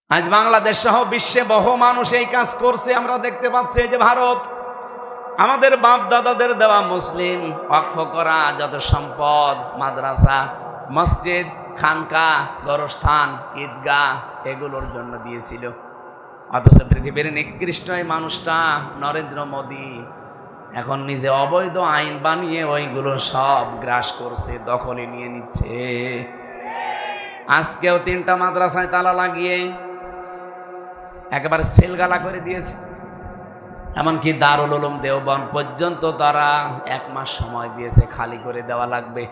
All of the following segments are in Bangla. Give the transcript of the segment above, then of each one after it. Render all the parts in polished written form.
আজ বাংলাদেশ সহ বিশ্বে বহু মানুষ এই কাজ করছে। আমরা দেখতে পাচ্ছি যে ভারত আমাদের বাপ দাদাদের দেওয়া মুসলিম ওয়াকফ করা যত সম্পদ, মাদ্রাসা, মসজিদ, খানকা, গোরস্থান, ঈদগাহ এগুলোর জন্য দিয়েছিল। অথচ পৃথিবীর নিকৃষ্ট এই মানুষটা নরেন্দ্র মোদী এখন নিজে অবৈধ আইন বানিয়ে ওইগুলো সব গ্রাস করছে, দখলে নিয়ে নিচ্ছে। আজকেও 3টা মাদ্রাসায় তালা লাগিয়ে একেবারে সেলগালা করে দিয়েছে। এমনকি দারুল উলুম দেওবন্দ পর্যন্ত তারা 1 মাস সময় দিয়েছে, খালি করে দেওয়া লাগবে।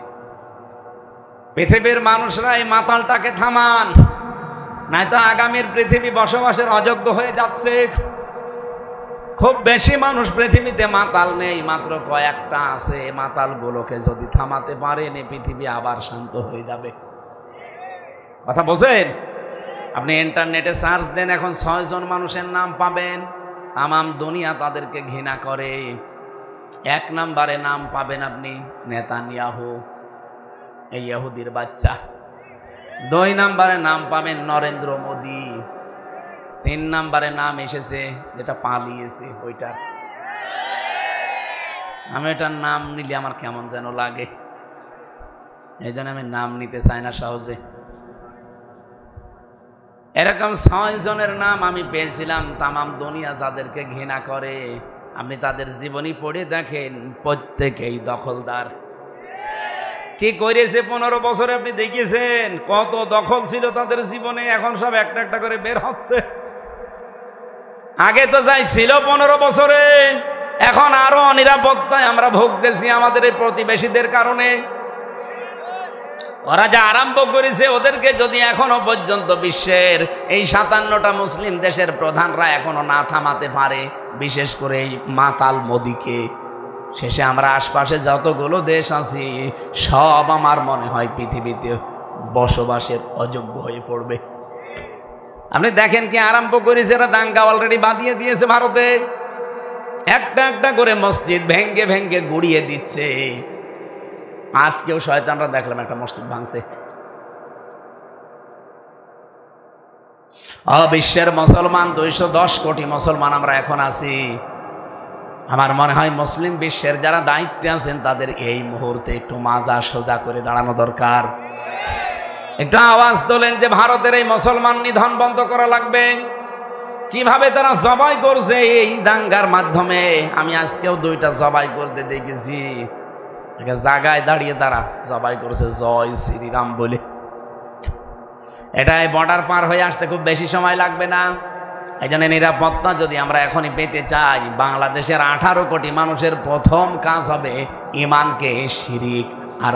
পৃথিবীর মানুষরা এই মাতালটাকে থামান, নয়তো আগামীর পৃথিবী বসবাসের অযোগ্য হয়ে যাচ্ছে। খুব বেশি মানুষ পৃথিবীতে মাতাল নেই, মাত্র কয়েকটা আছে। মাতালগুলোকে যদি থামাতে পারেন এই পৃথিবী আবার শান্ত হয়ে যাবে। কথা বোঝেন? আপনি ইন্টারনেটে সার্চ দেন, এখন 6 জন মানুষের নাম পাবেন তামাম দুনিয়া তাদেরকে ঘৃণা করে। 1 নম্বরে নাম পাবেন আপনি নেতানিয়াহু, এই ইহুদির বাচ্চা। 2 নম্বরে নাম পাবেন নরেন্দ্র মোদী। 3 নম্বরে নাম এসেছে যেটা পালিয়েছে ওইটা। আমি এটার নাম নিলে আমার কেমন যেন লাগে, এই জন্য আমি নাম নিতে চাই না সহজে। এরকম 6 জনের নাম আমি পেয়েছিলাম তামাম দুনিয়া যাদেরকে ঘৃণা করে। আপনি তাদের জীবনী পড়ে দেখেন, প্রত্যেকেই দখলদার। কি করেছে 15 বছরে আপনি দেখেছেন? কত দখল ছিল তাদের জীবনে, এখন সব একটা একটা করে বের হচ্ছে। আগে তো যাই ছিল 15 বছরে, এখন আরো অনিরাপত্তায় আমরা ভুগতেছি আমাদের এই প্রতিবেশীদের কারণে। ওরা যা আরম্ভ করেছে, ওদেরকে যদি এখনো পর্যন্ত বিশ্বের এই 57টা মুসলিম দেশের প্রধানরা এখনো না থামাতে পারে, বিশেষ করে এই মাতাল মোদীকে, শেষে আমরা আশপাশে যতগুলো দেশ আছি সব আমার মনে হয় পৃথিবীতে বসবাসের অযোগ্য হয়ে পড়বে। আপনি দেখেন কি আরম্ভ করেছে, এরা দাঙ্গা অলরেডি বাঁধিয়ে দিয়েছে ভারতে। একটা একটা করে মসজিদ ভেঙ্গে ভেঙ্গে গুড়িয়ে দিচ্ছে। আজকেও শয়তানরা দেখলাম একটা মসজিদ ভাঙছে। বিশ্বের মুসলমান 210 কোটি মুসলমান আমরা এখন আছি। আমার মনে হয় মুসলিম বিশ্বের যারা দায়িত্বে আছেন তাদের এই মুহূর্তে একটু মাজা সোজা করে দাঁড়ানো দরকার। একটু আওয়াজ তোলেন যে ভারতের এই মুসলমান নিধন বন্ধ করা লাগবে। কিভাবে তারা জবাই করছে এই দাঙ্গার মাধ্যমে। আমি আজকেও 2টা জবাই করতে দেখেছি। জায়গায় দাঁড়িয়ে তারা জবাই করছে জয় শ্রীরাম বলে। এটাই বর্ডার পার হয়ে আসতে খুব বেশি সময় লাগবে না। এই জন্য নিরাপত্তা যদি আমরা এখনই পেতে চাই, বাংলাদেশের 18 কোটি মানুষের প্রথম কাজ হবে ইমানকে শিরিক আর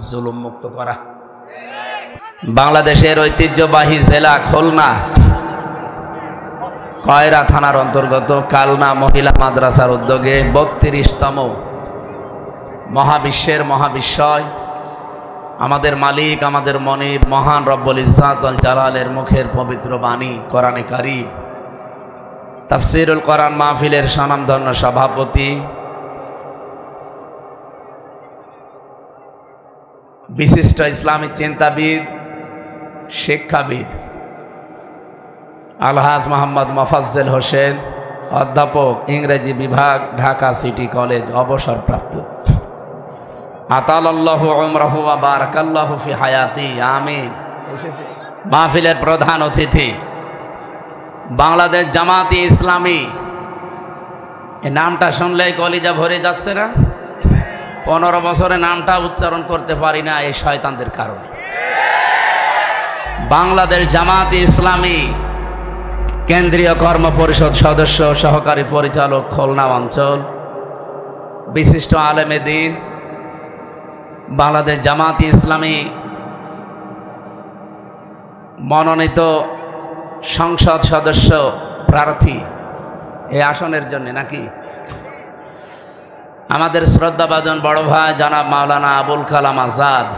জুলুম মুক্ত করা। বাংলাদেশের ঐতিহ্যবাহী জেলা খুলনা কয়রা থানার অন্তর্গত কালনা মহিলা মাদ্রাসার উদ্যোগে 32তম মহাবিশ্বের মহাবিশ্বয় আমাদের মালিক, আমাদের মনিব, মহান রব্বুল ইজ্জাত ওয়াল জালালের মুখের পবিত্র বাণী কোরআনে কারীম তাফসীরুল কোরআন মাহফিলের স্বনামধন্য সভাপতি, বিশিষ্ট ইসলামিক চিন্তাবিদ, শিক্ষাবিদ আলহাজ মোহাম্মদ মোফাজ্জল হোসেন, অধ্যাপক, ইংরেজি বিভাগ, ঢাকা সিটি কলেজ, অবসরপ্রাপ্ত। আতালাল্লাহু উমরাহু ওয়া বারাকাল্লাহু ফি হায়াতি, আমিন। মাহফিলের প্রধান অতিথি বাংলাদেশ জামাতি ইসলামী। এই নামটা শুনলেই কলিজা ভরে যাচ্ছে না? 15 বছরে নামটা উচ্চারণ করতে পারি না এই শয়তানদের কারণে। বাংলাদেশ জামাতি ইসলামী কেন্দ্রীয় কর্ম পরিষদ সদস্য, সহকারী পরিচালক, খুলনা অঞ্চল, বিশিষ্ট আলেমে দ্বীন, বাংলাদেশ জামাতি ইসলামী মনোনীত সংসদ সদস্য প্রার্থী এই আসনের জন্য নাকি আমাদের শ্রদ্ধাভাজন বড় ভাই জনাব মাওলানা আবুল কালাম আজাদ,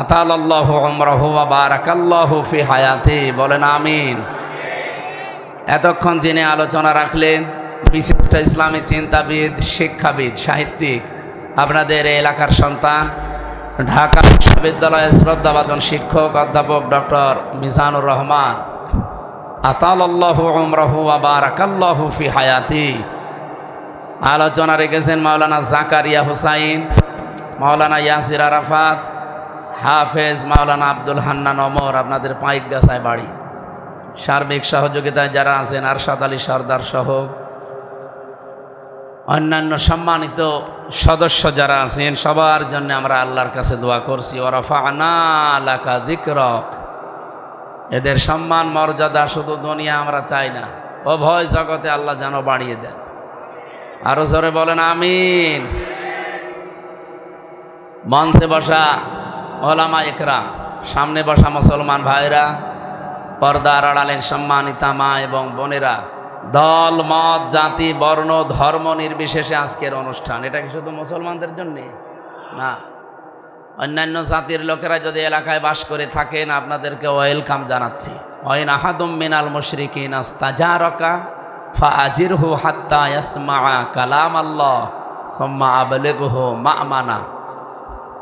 আতালাল্লাহু উমরাহু ওয়া বারাকাল্লাহু ফি হায়াতি, বলেন আমিন। এতক্ষণ যিনি আলোচনা রাখলেন বিশিষ্ট ইসলামী চিন্তাবিদ, শিক্ষাবিদ, সাহিত্যিক, আপনাদের এলাকার সন্তান, ঢাকা বিশ্ববিদ্যালয়ের শ্রদ্ধাভাজন শিক্ষক অধ্যাপক ডক্টর মিজানুর রহমান আতালাল্লাহু উমরাহু ওয়া বারাকাল্লাহু ফি হায়াতি। আলোচনা রেখেছেন মাওলানা জাকারিয়া হুসাইন, মাওলানা ইয়াসির আরাফাত, হাফেজ মাওলানা আব্দুল হান্নান ওমর, আপনাদের পাইকগাছায় বাড়ি। সার্বিক সহযোগিতায় যারা আছেন আরশাদ আলী সরদার সহ অন্যান্য সম্মানিত সদস্য যারা আছেন, সবার জন্য আমরা আল্লাহর কাছে দোয়া করছি। ওয়া রাফা'না লাকা যিকরাক। এদের সম্মান মর্যাদা শুধু দুনিয়া আমরা চাই না, উভয় জগতে আল্লাহ যেন বাড়িয়ে দেন। আরো জোরে বলেন আমিন। মঞ্চে বসা ওলামা ইকরাম, সামনে বসা মুসলমান ভাইরা, পর্দার আড়ালের সম্মানিতা মা এবং বোনেরা, দল মত জাতি বর্ণ ধর্ম নির্বিশেষে আজকের অনুষ্ঠান। এটা কি শুধু মুসলমানদের জন্য না, অন্যান্য জাতির লোকেরা যদি এলাকায় বাস করে থাকেন আপনাদেরকে ওয়েলকাম জানাচ্ছি। ওয়াইন আহাদুম মিনাল মুশরিকিন আস্তাজারাকা ফাআজিরহু হাত্তা ইয়াসমাআ কালামাল্লাহ সুম্মা আবলিগহু মা'মানা।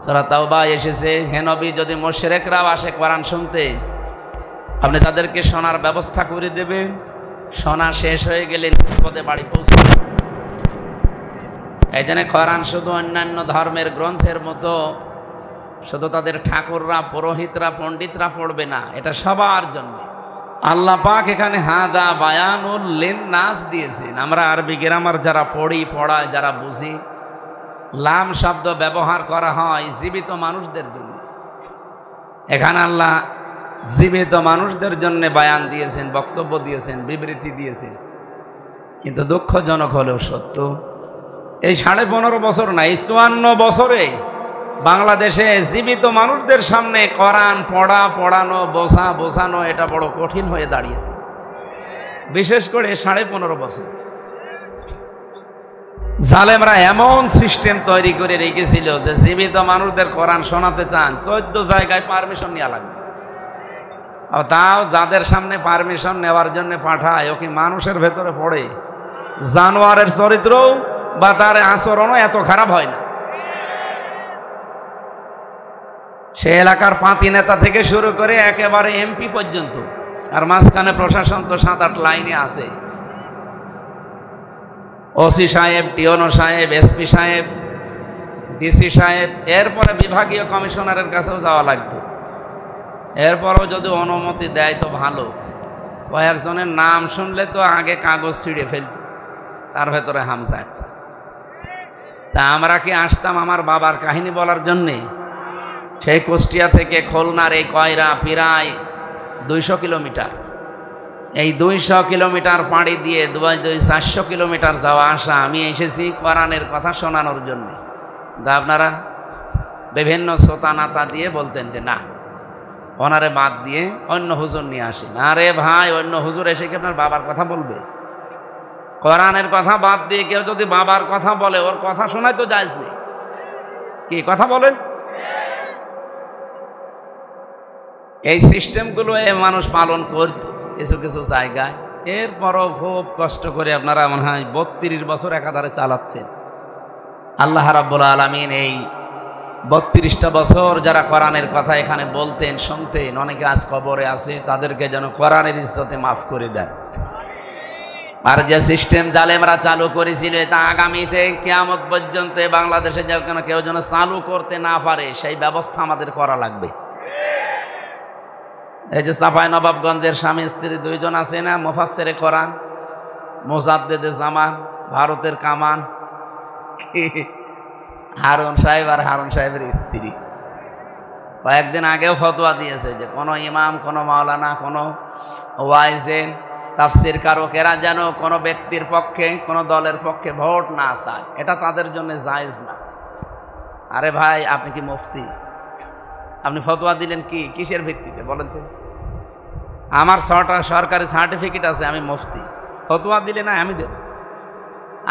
সূরা তাওবা এসেছে, হে নবী, যদি মুশরিকরাও আসে কোরআন শুনতে, আপনি তাদেরকে শোনার ব্যবস্থা করে দেবেন। শোনা শেষ হয়ে গেলে নিরাপদে বাড়ি পৌঁছে। এই জন্য কোরআন শুধু অন্যান্য ধর্মের গ্রন্থের মতো শুধু তাদের ঠাকুররা, পুরোহিতরা, পণ্ডিতরা পড়বে না, এটা সবার জন্য। আল্লাহ পাক এখানে হাদা বায়ানুল লিন্নাস দিয়েছেন। আমরা আরবি গ্রামার যারা পড়ি, পড়ায়, যারা বুঝি, লাম শব্দ ব্যবহার করা হয় জীবিত মানুষদের জন্য। এখানে আল্লাহ জীবিত মানুষদের জন্য বায়ান দিয়েছেন, বক্তব্য দিয়েছেন, বিবৃতি দিয়েছেন। কিন্তু দুঃখজনক হলেও সত্য, এই 15.5 বছর না, এই 54 বছরে বাংলাদেশে জীবিত মানুষদের সামনে কোরআন পড়া, পড়ানো, বোঝানো এটা বড় কঠিন হয়ে দাঁড়িয়েছে। বিশেষ করে 15.5 বছর জালেমরা এমন সিস্টেম তৈরি করে রেখেছিল যে জীবিত মানুষদের কোরআন শোনাতে চান 14 জায়গায় পারমিশন নেওয়া লাগবে। তাও যাদের সামনে পারমিশন নেওয়ার জন্য পাঠায়, ও কি মানুষের ভেতরে পড়ে? জানোয়ারের চরিত্রও বা তার আচরণও এত খারাপ হয় না। সে এলাকার পাতি নেতা থেকে শুরু করে একেবারে এমপি পর্যন্ত, আর মাঝখানে প্রশাসন তো 7-8 লাইনে আছে। ওসি সাহেব, টিওনো সাহেব, এসপি সাহেব, ডিসি সাহেব, এরপরে বিভাগীয় কমিশনারের কাছেও যাওয়া লাগবে। এরপরও যদি অনুমতি দেয় তো ভালো, কয়েকজনের নাম শুনলে তো আগে কাগজ ছিঁড়ে ফেলত, তার ভেতরে হামজা। তা আমরা কি আসতাম আমার বাবার কাহিনী বলার জন্যে? সেই কুষ্টিয়া থেকে খুলনার এই কয়রা প্রায় 200 কিলোমিটার। এই 200 কিলোমিটার পাড়ি দিয়ে 400 কিলোমিটার যাওয়া আসা আমি এসেছি কোরআনের কথা শোনানোর জন্য। আপনারা বিভিন্ন শ্রোতানাতা দিয়ে বলতেন যে না, ওনারে বাদ দিয়ে অন্য হুজুর নিয়ে আসেন। আরে ভাই, অন্য হুজুর এসে কি আপনার বাবার কথা বলবে? কোরআনের কথা বাদ দিয়ে কেউ যদি বাবার কথা বলে, ওর কথা শোনায় তো জায়েজ নেই। কি কথা বলেন? এই সিস্টেমগুলো মানুষ পালন করত কিছু কিছু জায়গায়। এরপরও খুব কষ্ট করে আপনারা মনে হয় 32 বছর একাধারে চালাচ্ছেন। আল্লাহ রাব্বুল আলামিন এই 32টা বছর যারা কোরআনের কথা এখানে বলতেন, শুনতেন, অনেকে আজ কবরে আছে, তাদেরকে যেন কোরআনের ইজ্জতে মাফ করে দেন। আর যে সিস্টেম জালেমরা চালু করেছিল, তা আগামীতে কিয়ামত পর্যন্ত বাংলাদেশে যেন কেউ যেন চালু করতে না পারে, সেই ব্যবস্থা আমাদের করা লাগবে। এই যে চাঁপাইনবাবগঞ্জের স্বামী স্ত্রী 2 জন আছে না, মুফাসসিরে কোরআন, মুজাদ্দিদে জামান, ভারতের কামান, হারুন সাহেব আর হারুন সাহেবের স্ত্রী কয়েকদিন আগেও ফতোয়া দিয়েছে যে কোনো ইমাম, কোনো মাওলানা, কোনো ওয়াইজেন, তাফসির কারকেরা যেন কোনো ব্যক্তির পক্ষে, কোনো দলের পক্ষে ভোট না চায়, এটা তাদের জন্য জায়েজ না। আরে ভাই, আপনি কি মুফতি? আপনি ফতোয়া দিলেন কি, কিসের ভিত্তিতে বলেন তো? আমার 6টা সরকারি সার্টিফিকেট আছে, আমি মুফতি। ফতোয়া দিলে না আমি দেব।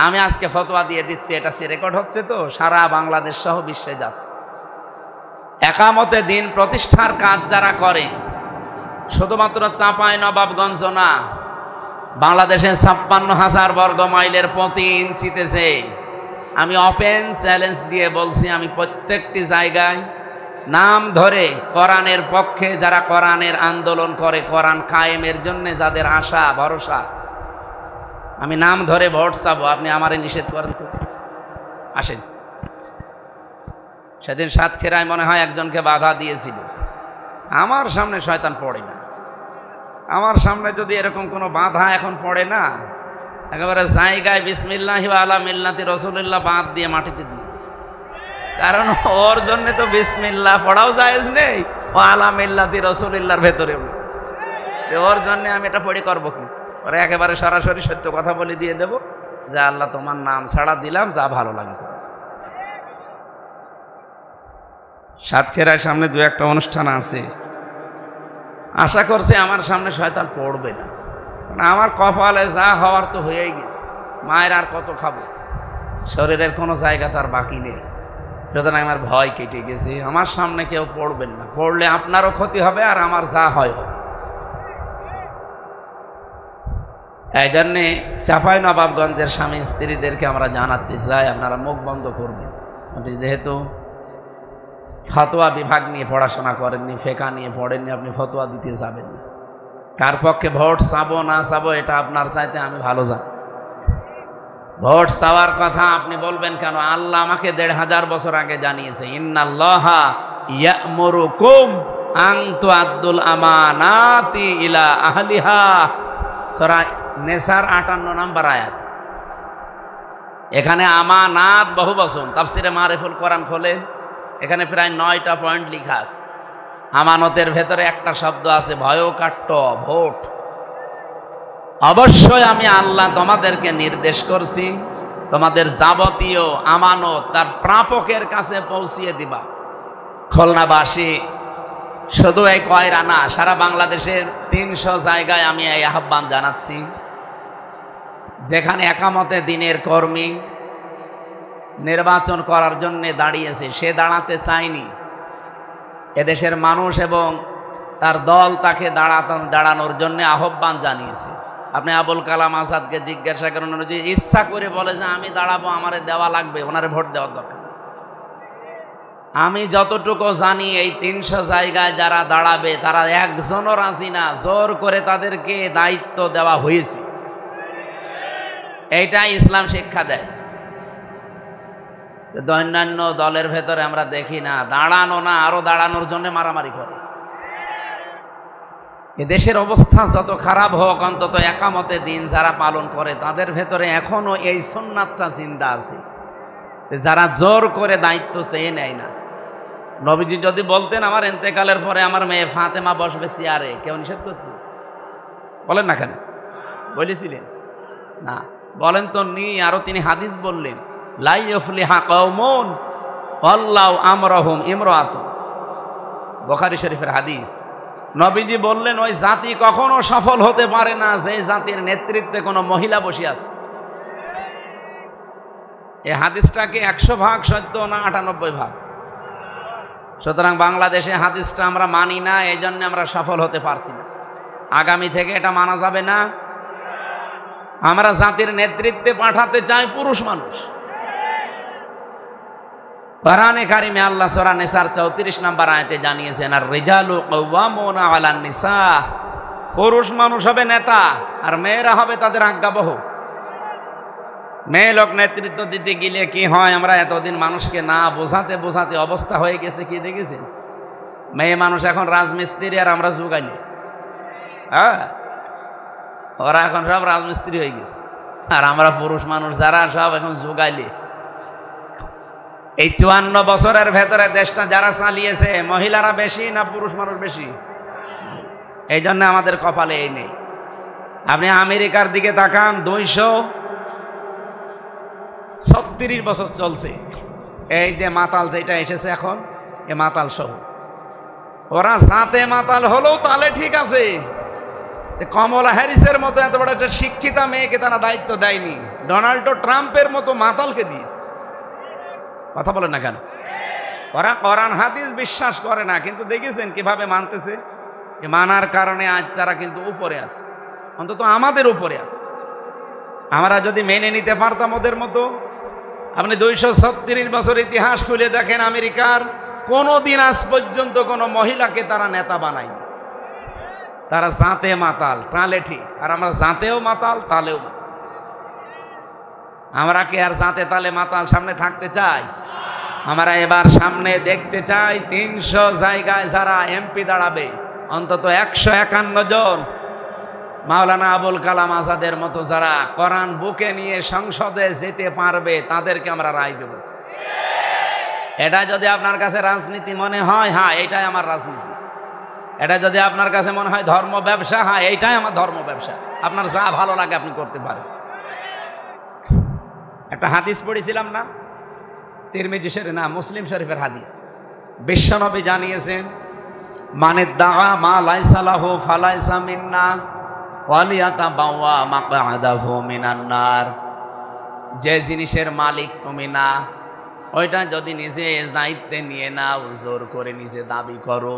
আমি আজকে ফতোয়া দিয়ে দিচ্ছি, এটা রেকর্ড হচ্ছে, তো সারা বাংলাদেশ সহ বিশ্বে যাচ্ছে। একামতে দিন প্রতিষ্ঠার কাজ যারা করে, শুধুমাত্র চাঁপাইনবাবগঞ্জ না, বাংলাদেশের 56,000 বর্গ মাইলের প্রতি ইঞ্চিতে যে, আমি ওপেন চ্যালেঞ্জ দিয়ে বলছি, আমি প্রত্যেকটি জায়গায় নাম ধরে কোরআনের পক্ষে যারা কোরআনের আন্দোলন করে, কোরআন কায়েমের জন্য যাদের আশা ভরসা, আমি নাম ধরে ভোট চাবো, আপনি আমারে নিষেধ করেন তো? আসেন। সেদিন সাতক্ষীরায় মনে হয় একজনকে বাধা দিয়েছিল। আমার সামনে শয়তান পড়ে না। আমার সামনে যদি এরকম কোনো বাধা এখন পড়ে না, একেবারে জায়গায় বিসমিল্লাহি ওয়া আলা মিল্লাতি রাসূলিল্লাহ বাদ দিয়ে মাটিতে দিই। কারণ ওর জন্য তো বিসমিল্লাহ পড়াও জায়েজ নেই, ও আলা মিল্লাতি রাসূলিল্লাহর ভেতরে। ওর জন্য আমি এটা পড়ে করবো কি? ওরা একেবারে সরাসরি সত্য কথা বলে দিয়ে দেব যে আল্লাহ তোমার নাম ছাড়া দিলাম, যা ভালো লাগে। সাতক্ষীরার সামনে দু একটা অনুষ্ঠান আছে, আশা করছে আমার সামনে শয়তান পড়বে না। আমার কপালে যা হওয়ার তো হয়েই গেছে, মায়ের আর কত খাবো, শরীরের কোনো জায়গা তার বাকি নেই। সুতরাং আমার ভয় কেটে গেছে, আমার সামনে কেউ পড়বেন না, পড়লে আপনারও ক্ষতি হবে আর আমার যা হয় হবে। এই জন্যে চাঁপাইনবাবগঞ্জের স্বামী স্ত্রীদেরকে আমরা জানাতে চাই, আপনারা মুখ বন্ধ করবেন। আপনি যেহেতু ফতোয়া বিভাগ নিয়ে পড়াশোনা করেননি, ফেকা নিয়ে পড়েননি, আপনি ফতোয়া দিতে যাবেন না। কার পক্ষে ভোট চাবো না চাবো এটা আপনার চাইতে আমি ভালো জানি। ভোট চাওয়ার কথা আপনি বলবেন কেন? আল্লাহ আমাকে ১৫০০ বছর আগে জানিয়েছে, ইন্নাল্লাহা ইয়া'মুরুকুম আন তুআদ্দুল আমানাতি ইলা আহলিহা, সূরা নেসার ৫৮ নম্বর আয়াত। এখানে আমানাত বহু বচন, তাফসিরে মারিফুল কোরআন খোলে, এখানে প্রায় ৯টা পয়েন্ট লেখা আছে। আমানতের ভেতরে একটা শব্দ আছে ভয়কাট্য, ভোট। অবশ্যই আমি আল্লাহ তোমাদেরকে নির্দেশ করছি, তোমাদের যাবতীয় আমানত তার প্রাপকের কাছে পৌঁছিয়ে দিবা। খুলনাবাসী শুধু এই কয়রা না, সারা বাংলাদেশের ৩০০ জায়গায় আমি এই আহ্বান জানাচ্ছি। যেখানে একামতে দিনের কর্মী নির্বাচন করার জন্য দাঁড়িয়েছে, সে দাঁড়াতে চায়নি, এদেশের মানুষ এবং তার দল তাকে দাঁড়ানোর জন্য আহ্বান জানিয়েছে। আপনি আবুল কালাম আজাদকে জিজ্ঞাসা করেন, যদি ইচ্ছা করে বলে যে আমি দাঁড়াবো, আমারে দেওয়া লাগবে, ওনারে ভোট দেওয়ার দরকার। আমি যতটুকু জানি এই ৩০০ জায়গায় যারা দাঁড়াবে তারা একজনও রাজি না, জোর করে তাদেরকে দায়িত্ব দেওয়া হয়েছে। এইটা ইসলাম শিক্ষা দেয়। অন্যান্য দলের ভেতরে আমরা দেখি না, দাঁড়ানো না, আরো দাঁড়ানোর জন্য মারামারি করে। দেশের অবস্থা যত খারাপ হোক, অন্তত একামতে দিন যারা পালন করে তাদের ভেতরে এখনো এই সুন্নাতটা জিন্দা আছে, যারা জোর করে দায়িত্ব চেয়ে নেয় না। নবীজি যদি বলতেন আমার ইন্তেকালের পরে আমার মেয়ে ফাতেমা বসবে চেয়ারে, কেউ নিষেধ করত? বলেন না কেন? বলেছিলেন না? বলেন তো নি। আরো তিনি হাদিস বললেন, লা ইফলিহা কওমুন আল্লাহু আমরাহুম ইমরাতুন, বুখারী শরীফের হাদিস। নবীজি বললেন ওই জাতি কখনো সফল হতে পারে না যে জাতির নেতৃত্বে কোনো মহিলা বসে আছে। এই হাদিসটাকে ১০০ ভাগ সত্য না ৯৮ ভাগ? সুতরাং বাংলাদেশে হাদিসটা আমরা মানি না, এই জন্য আমরা সফল হতে পারছি না। আগামী থেকে এটা মানা যাবে না। আমরা জাতির নেতৃত্বে পাঠাতে চাই পুরুষ মানুষ। কোরআনে কারিমে আল্লাহ সূরা নিসার ৩৪ নম্বর আয়াতে জানিয়েছেন, আর রিজালু কাওয়ামুনা আলান নিসা, পুরুষ মানুষ হবে নেতা আর মেয়েরা হবে তাদের আজ্ঞাবহ। মেয়ে লোক নেতৃত্ব দিতে গেলে কি হয়, আমরা এতদিন মানুষকে না বোঝাতে বোঝাতে অবস্থা হয়ে গেছে কি দেখেছেন? মেয়ে মানুষ এখন রাজমিস্ত্রি আর আমরা যোগাইনি। হ্যাঁ, ওরা এখন সব রাজমিস্ত্রি হয়ে গেছে, আর আমরা পুরুষ মানুষ যারা সব এখন যোগাইলে। এই ৫৪ বছরের ভেতরে দেশটা যারা চালিয়েছে, মহিলারা বেশি না পুরুষ মানুষ বেশি? এই জন্য আমাদের কপালে এই নেই। আপনি আমেরিকার দিকে তাকান, ২৩৬ বছর চলছে এই যে মাতাল যেটা এসেছে এখন, এ মাতাল সহ। ওরা সাথে মাতাল হলেও তাহলে ঠিক আছে, কমলা হ্যারিসের মতো এত বড় একটা শিক্ষিতা মেয়েকে তারা দায়িত্ব দেয়নি, ডোনাল্ড ট্রাম্পের মতো মাতালকে দিয়েছে। কথা বলেন না কেন? ওরা কোরআন হাদিস বিশ্বাস করে না, কিন্তু দেখেছেন কিভাবে মানতেছে। মানার কারণে আজ তারা কিন্তু উপরে আছে, অন্তত আমাদের উপরে আছে। আমরা যদি মেনে নিতে পারতাম ওদের মতো, আপনি ২৩৬ বছর ইতিহাস খুলে দেখেন আমেরিকার, কোনোদিন আজ পর্যন্ত কোনো মহিলাকে তারা নেতা বানায়নি। তারা জাতে মাতাল, তালে ঠিক। আর আমরা জাতেও মাতাল, তালেও মাতাল। আমরা কি আর জাতে তালে মাতাল সামনে থাকতে চাই? আমরা এবার সামনে দেখতে চাই 300 জায়গায় যারা এমপি দাঁড়াবে, অন্তত 151 জন মাওলানা আবুল কালাম আজাদের মতো যারা কোরআন বুকে নিয়ে সংসদে যেতে পারবে, তাদেরকে আমরা রায় দেব। এটা যদি আপনার কাছে রাজনীতি মনে হয়, হ্যাঁ এটাই আমার রাজনীতি। এটা যদি আপনার কাছে মনে হয় ধর্ম ব্যবসা, হ্যাঁ এইটাই আমার ধর্ম ব্যবসা। আপনার যা ভালো লাগে আপনি করতে পারেন। একটা হাদিস পড়েছিলাম না, তিরমিজি শরীফ না মুসলিম শরীফের হাদিস। বিশ্বনবী জানিয়েছেন, মানে দাআ মা লাইসা লাহু ফালাইসা মিন্না ওয়ালিয়াতাবাওয়া মাকআদাহু মিনান নার। যে জিনিসের মালিক তুমি না, ওইটা যদি নিজে দায়িত্বে নিয়ে নাও, জোর করে নিজে দাবি করো,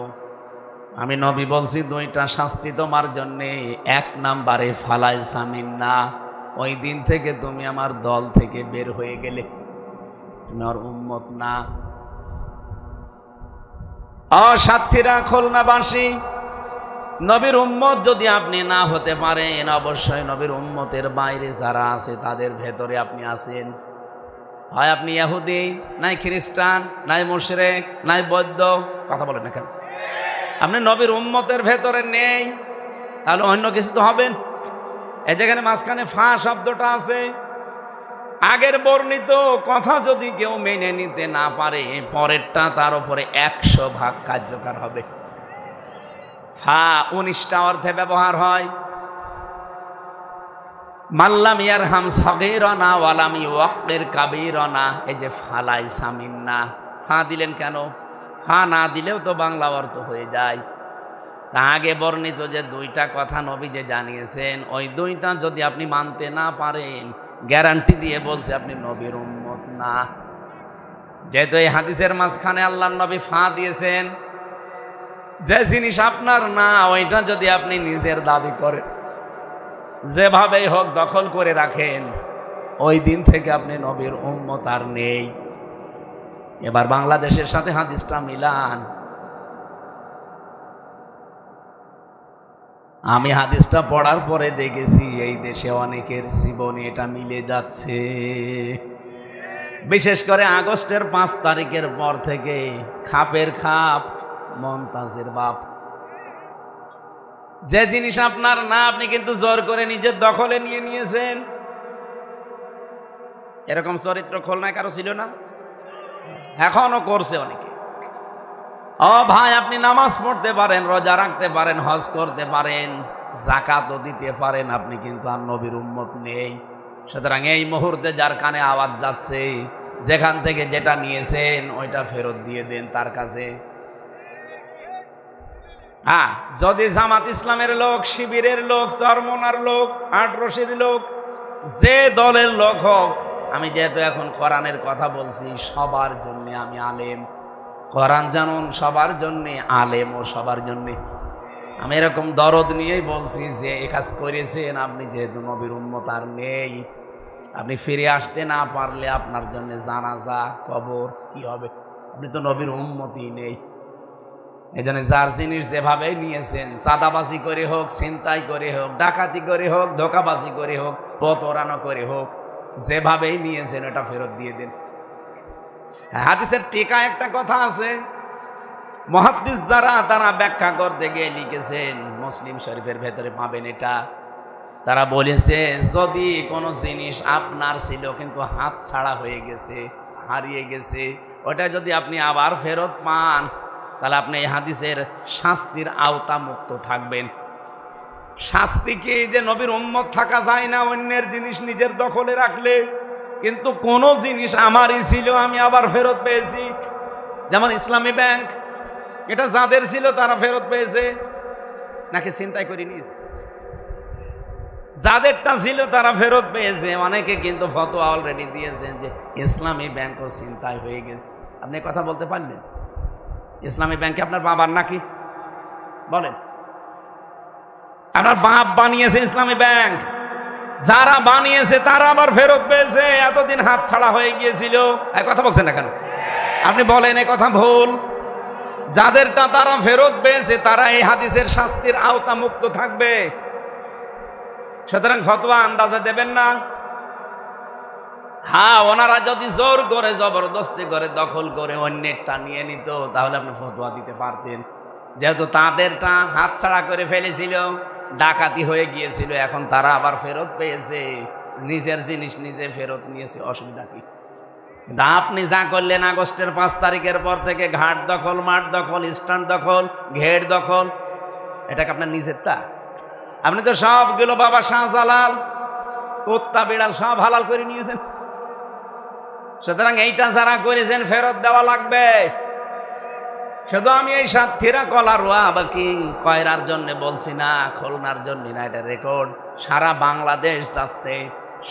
আমি নবী বলছি 2টা শাস্তি তোমার জন্যে। 1 নম্বরে ফালাইসা মিন্না, ওই দিন থেকে তুমি আমার দল থেকে বের হয়ে গেলে, তুমি আর উম্মত না। সাতক্ষীরা খুলনাবাসী, নবীর উম্মত যদি আপনি না হতে পারেন, অবশ্যই নবীর উম্মতের বাইরে যারা আছে তাদের ভেতরে আপনি আছেন। হয় আপনি ইহুদি, নাই খ্রিস্টান, নাই মুশরিক, নাই বৌদ্ধ, কথা বলেন না কেন? আপনি নবীর উম্মতের ভেতরে নেই, তাহলে অন্য কিছু তো হবেন। এই যেখানে মাঝখানে ফা শব্দটা আছে, আগের বর্ণিত কথা যদি কেউ মেনে নিতে না পারে, পরেরটা তার উপরে 100 ভাগ কার্যকর হবে। ফা 19টা অর্থে ব্যবহার হয়। মাল্লাম ইয়ারহাম সগীরানা ওয়ালাম ইউওয়াক্কির কাবীরানা, এই যে ফালাইসা মিন্না, ফা দিলেন কেন? ফা না দিলেও তো বাংলা অর্থ হয়ে যায়। তা আগে বর্ণিত যে 2টা কথা নবী যে জানিয়েছেন, ওই 2টা যদি আপনি মানতে না পারেন, গ্যারান্টি দিয়ে বলছে আপনি নবীর উম্মত না। যেহেতু এই হাদিসের মাঝখানে আল্লাহর নবী ফা দিয়েছেন, যে জিনিস আপনার না, ওইটা যদি আপনি নিজের দাবি করেন, যেভাবেই হোক দখল করে রাখেন, ওই দিন থেকে আপনি নবীর উম্মত আর নেই। এবার বাংলাদেশের সাথে হাদিসটা মিলান। আমি হাদিসটা পড়ার পরে দেখেছি এই দেশে অনেকের জীবনে এটা মিলে যাচ্ছে। বিশেষ করে আগস্টের 5 তারিখের পর থেকে খাপের খাপ মমতাজের বাপ। যে জিনিস আপনার না, আপনি কিন্তু জোর করে নিজের দখলে নিয়ে নিয়েছেন। এরকম চরিত্র খুলনায় কারো ছিল না? এখনো করছে অনেকে। ও ভাই, আপনি নামাজ পড়তে পারেন, রোজা রাখতে পারেন, হজ করতে পারেন, যাকাতও দিতে পারেন, আপনি কিন্তু আর নবীর উম্মত নেই। সুতরাং এই মুহূর্তে যার কানে আওয়াজ যাচ্ছে, যেখান থেকে যেটা নিয়েছেন ওইটা ফেরত দিয়ে দেন তার কাছে। হ্যাঁ, যদি জামাত ইসলামের লোক, শিবিরের লোক, চরমনার লোক, আটরশির লোক, যে দলের লোক হোক, আমি যেহেতু এখন কোরআনের কথা বলছি, সবার জন্য আমি আলেম। কোরআন জানুন সবার জন্যে, আলেমও সবার জন্যে। আমি এরকম দরদ নিয়েই বলছি যে এ কাজ করেছেন আপনি, যেহেতু নবীর উম্মত আর নেই, আপনি ফিরে আসতে না পারলে আপনার জন্য জানাজা, কবর কি হবে? আপনি তো নবীর উম্মতই নেই। এই জন্য যার জিনিস যেভাবেই নিয়েছেন, চাঁদাবাজি করে হোক, ছিনতাই করে হোক, ডাকাতি করে হোক, ধোকাবাজি করে হোক, প্রতারণা করে হোক, যেভাবেই নিয়েছেন ওটা ফেরত দিয়ে দেন। হাদিসের টিকা একটা কথা আছে, মুহাদ্দিস যারা তারা ব্যাখ্যা করতে গিয়ে লিখেছেন, মুসলিম শরীফের ভেতরে পাবেন এটা। তারা বলেছে, যদি কোনো জিনিস আপনার ছিল কিন্তু হাত ছাড়া হয়ে গেছে, হারিয়ে গেছে, ওটা যদি আপনি আবার ফেরত পান, তাহলে আপনি এই হাদিসের শাস্তির আওতা মুক্ত থাকবেন। শাস্তি কি? যে নবীর উম্মত থাকা যায় না অন্যের জিনিস নিজের দখলে রাখলে। কিন্তু কোন জিনিস আমারই ছিল, আমি আবার ফেরত পেয়েছি। যেমন ইসলামী ব্যাংক, এটা যাদের ছিল তারা ফেরত পেয়েছে, নাকি ছিনতাই করে নিয়েছে? যাদেরটা ছিল তারা ফেরত পেয়েছে। অনেকে কিন্তু ফতোয়া অলরেডি দিয়েছেন যে ইসলামী ব্যাংকও ছিনতাই হয়ে গেছে। আপনি কথা বলতে পারলেন? ইসলামী ব্যাংকে আপনার বাবার নাকি? বলেন, আপনার বাপ বানিয়েছে ইসলামী ব্যাংক, যারা বানিয়েছে তারা আবার ফেরত পেয়েছে, এতদিন হাত ছাড়া হয়ে গিয়েছিল। কথা বলছেন না কেন? আপনি বলেন এ কথা ভুল। যাদেরটা তারা ফেরত পেয়েছে তারা এই হাদিসের শাস্তির আওতা মুক্ত থাকবে। সুতরাং ফতোয়া আন্দাজে দেবেন না। হ্যাঁ, ওনারা যদি জোর করে জবরদস্তি করে দখল করে অন্যেরটা নিয়ে নিত তাহলে আপনি ফতোয়া দিতে পারতেন। যেহেতু তাদেরটা হাতছাড়া করে ফেলেছিল, ডাকাতি হয়ে গিয়েছিল, এখন তারা আবার ফেরত পেয়েছে, নিজের জিনিস নিজে ফেরত নিয়েছে, অসুবিধা কি? কিন্তু আপনি যা করলেন আগস্টের 5 তারিখের পর থেকে ঘাট দখল, মাঠ দখল, স্ট্যান্ড দখল, ঘের দখল, এটাকে আপনার নিজেরটা। আপনি তো সবগুলো বাবা শাহজালাল, কুত্তা বিড়াল সব হালাল করে নিয়েছেন। সুতরাং এইটা যারা করেছেন ফেরত দেওয়া লাগবে। শুধু আমি এই সাতক্ষীরা কলারোয়া বা কি কয়রার জন্য বলছি না, খুলনার জন্য না, এটা রেকর্ড সারা বাংলাদেশ যাচ্ছে।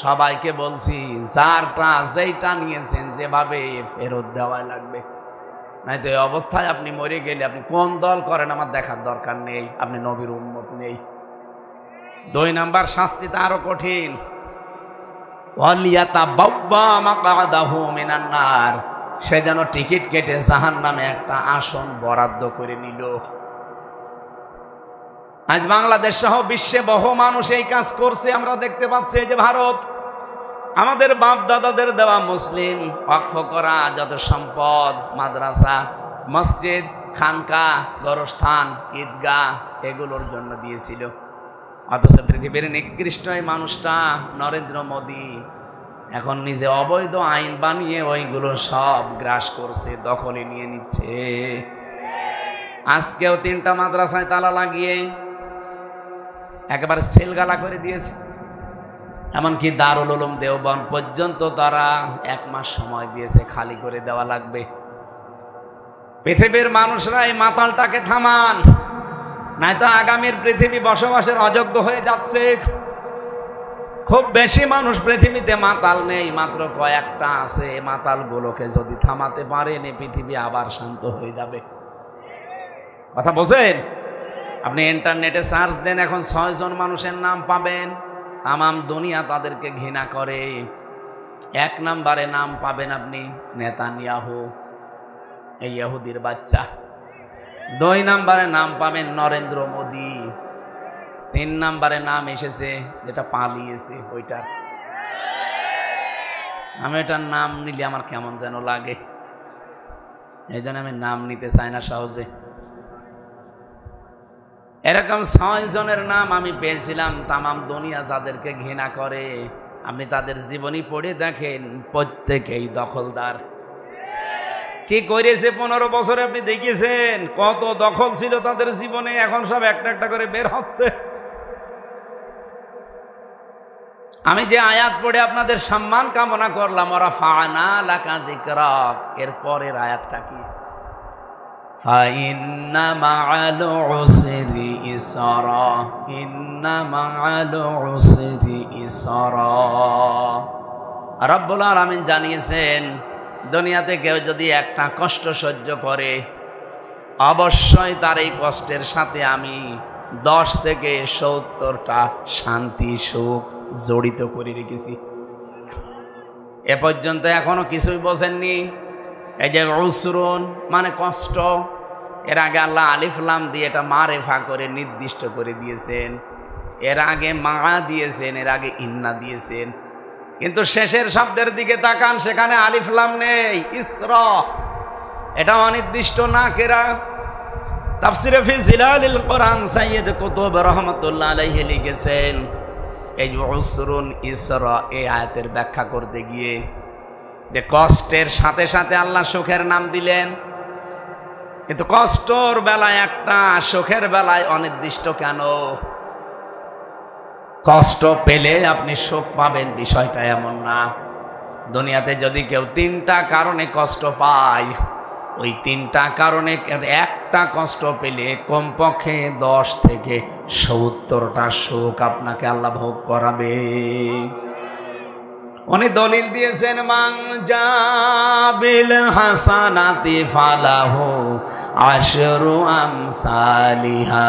সবাইকে বলছি যারটা যেইটা নিয়েছেন যেভাবে ফেরত দেওয়া লাগবে, নাই তো এই অবস্থায় আপনি মরে গেলে আপনি কোন দল করেন আমার দেখার দরকার নেই, আপনি নবীর উম্মত নেই। 2 নাম্বার শাস্তিটা আরো কঠিন, সে যেন টিকিট কেটে জাহান্নামে একটা আসন বরাদ্দ করে নিল। আজ বাংলাদেশ সহ বিশ্বে বহু মানুষ এই কাজ করছে, আমরা দেখতে পাচ্ছি। যে ভারত, আমাদের বাপ দাদাদের দেওয়া মুসলিম ওয়াকফ করা যত সম্পদ, মাদ্রাসা, মসজিদ, খানকা, গোরস্থান, ঈদগাহ, এগুলোর জন্য দিয়েছিল। অথচ পৃথিবীর নিকৃষ্ট এই মানুষটা নরেন্দ্র মোদী এখন নিজে অবৈধ আইন বানিয়ে ওইগুলো সব গ্রাস করছে, দখলে নিয়ে নিচ্ছে। আজকেও 3টা মাদ্রাসায় তালা লাগিয়ে একেবারে সেলগালা করে দিয়েছে। এমনকি দারুল উলুম দেওবন্দ পর্যন্ত তারা 1 মাস সময় দিয়েছে, খালি করে দেওয়া লাগবে। পৃথিবীর মানুষরা এই মাতালটাকে থামান, নয়তো আগামীর পৃথিবী বসবাসের অযোগ্য হয়ে যাচ্ছে। খুব বেশি মানুষ পৃথিবীতে মাতাল নেই, মাত্র কয়েকটা আছে। মাতালগুলোকে যদি থামাতে পারেন এই পৃথিবী আবার শান্ত হয়ে যাবে। কথা বোঝেন? আপনি ইন্টারনেটে সার্চ দেন, এখন 6 জন মানুষের নাম পাবেন, তামাম দুনিয়া তাদেরকে ঘৃণা করে। 1 নম্বরে নাম পাবেন আপনি নেতানিয়াহু, এই ইহুদির বাচ্চা। 2 নম্বরে নাম পাবেন নরেন্দ্র মোদী। 3 নম্বরে নাম এসেছে যেটা পালিয়েছে ওইটা। আমি এটার নাম নিলে আমার কেমন যেন লাগে, এই জন্য আমি নাম নিতে চাই না সহজে। এরকম 6 জনের নাম আমি পেয়েছিলাম, তামাম দুনিয়া যাদেরকে ঘৃণা করে। আপনি তাদের জীবনী পড়ে দেখেন, প্রত্যেকেই দখলদার। কি করেছে 15 বছরে আপনি দেখেছেন? কত দখল ছিল তাদের জীবনে, এখন সব একটা একটা করে বের হচ্ছে। আমি যে আয়াত পড়ে আপনাদের সম্মান কামনা করলাম, রাফা'না লাকা যিকরাক, এর পরের আয়াতটা কি? ফাইন্না মা'আল উসরি ইসরা, ইন্না মা'আল উসরি ইসরা। রব্বুল আলামিন জানিয়েছেন, দুনিয়াতে কেউ যদি একটা কষ্ট সহ্য করে, অবশ্যই তার এই কষ্টের সাথে আমি 10 থেকে 70টা শান্তি সুখ জড়িত করে রেখেছি। এ পর্যন্ত এখনো কিছুই বোঝেননি। এই যে উসরুন মানে কষ্ট, এর আগে আল্লাহ আলিফ লাম দিয়ে এটা মারেফা করে নির্দিষ্ট করে দিয়েছেন। এর আগে মা দিয়েছেন, এর আগে ইন্না দিয়েছেন। কিন্তু শেষের শব্দের দিকে তাকান, সেখানে আলিফ লাম নেই, ইসরা, এটা অনির্দিষ্ট না কেরা। তাফসিরে ফি জিলালিল কোরআন সাইয়্যিদ কুতুব রাহমাতুল্লাহ আলাইহি লিখেছেন, এই উসরুন ইসরা এই আয়াতের ব্যাখ্যা করতে গিয়ে যে কষ্টের সাথে সাথে আল্লাহ সুখের নাম দিলেন, কিন্তু কষ্টর বেলায় একটা, সুখের বেলায় অনির্দিষ্ট কেন? কষ্ট পেলে আপনি সুখ পাবেন বিষয়টা এমন না। দুনিয়াতে যদি কেউ 3টা কারণে কষ্ট পায়, ওই 3টা কারণে একটা কষ্ট পেলে কমপক্ষে 10 থেকে 70টা সুখ আপনাকে আল্লাহ ভোগ করাবে। উনি দলিল দিয়েছেন, মান জাবিল হাসানাতি ফালাহু আশরু আমসালিহা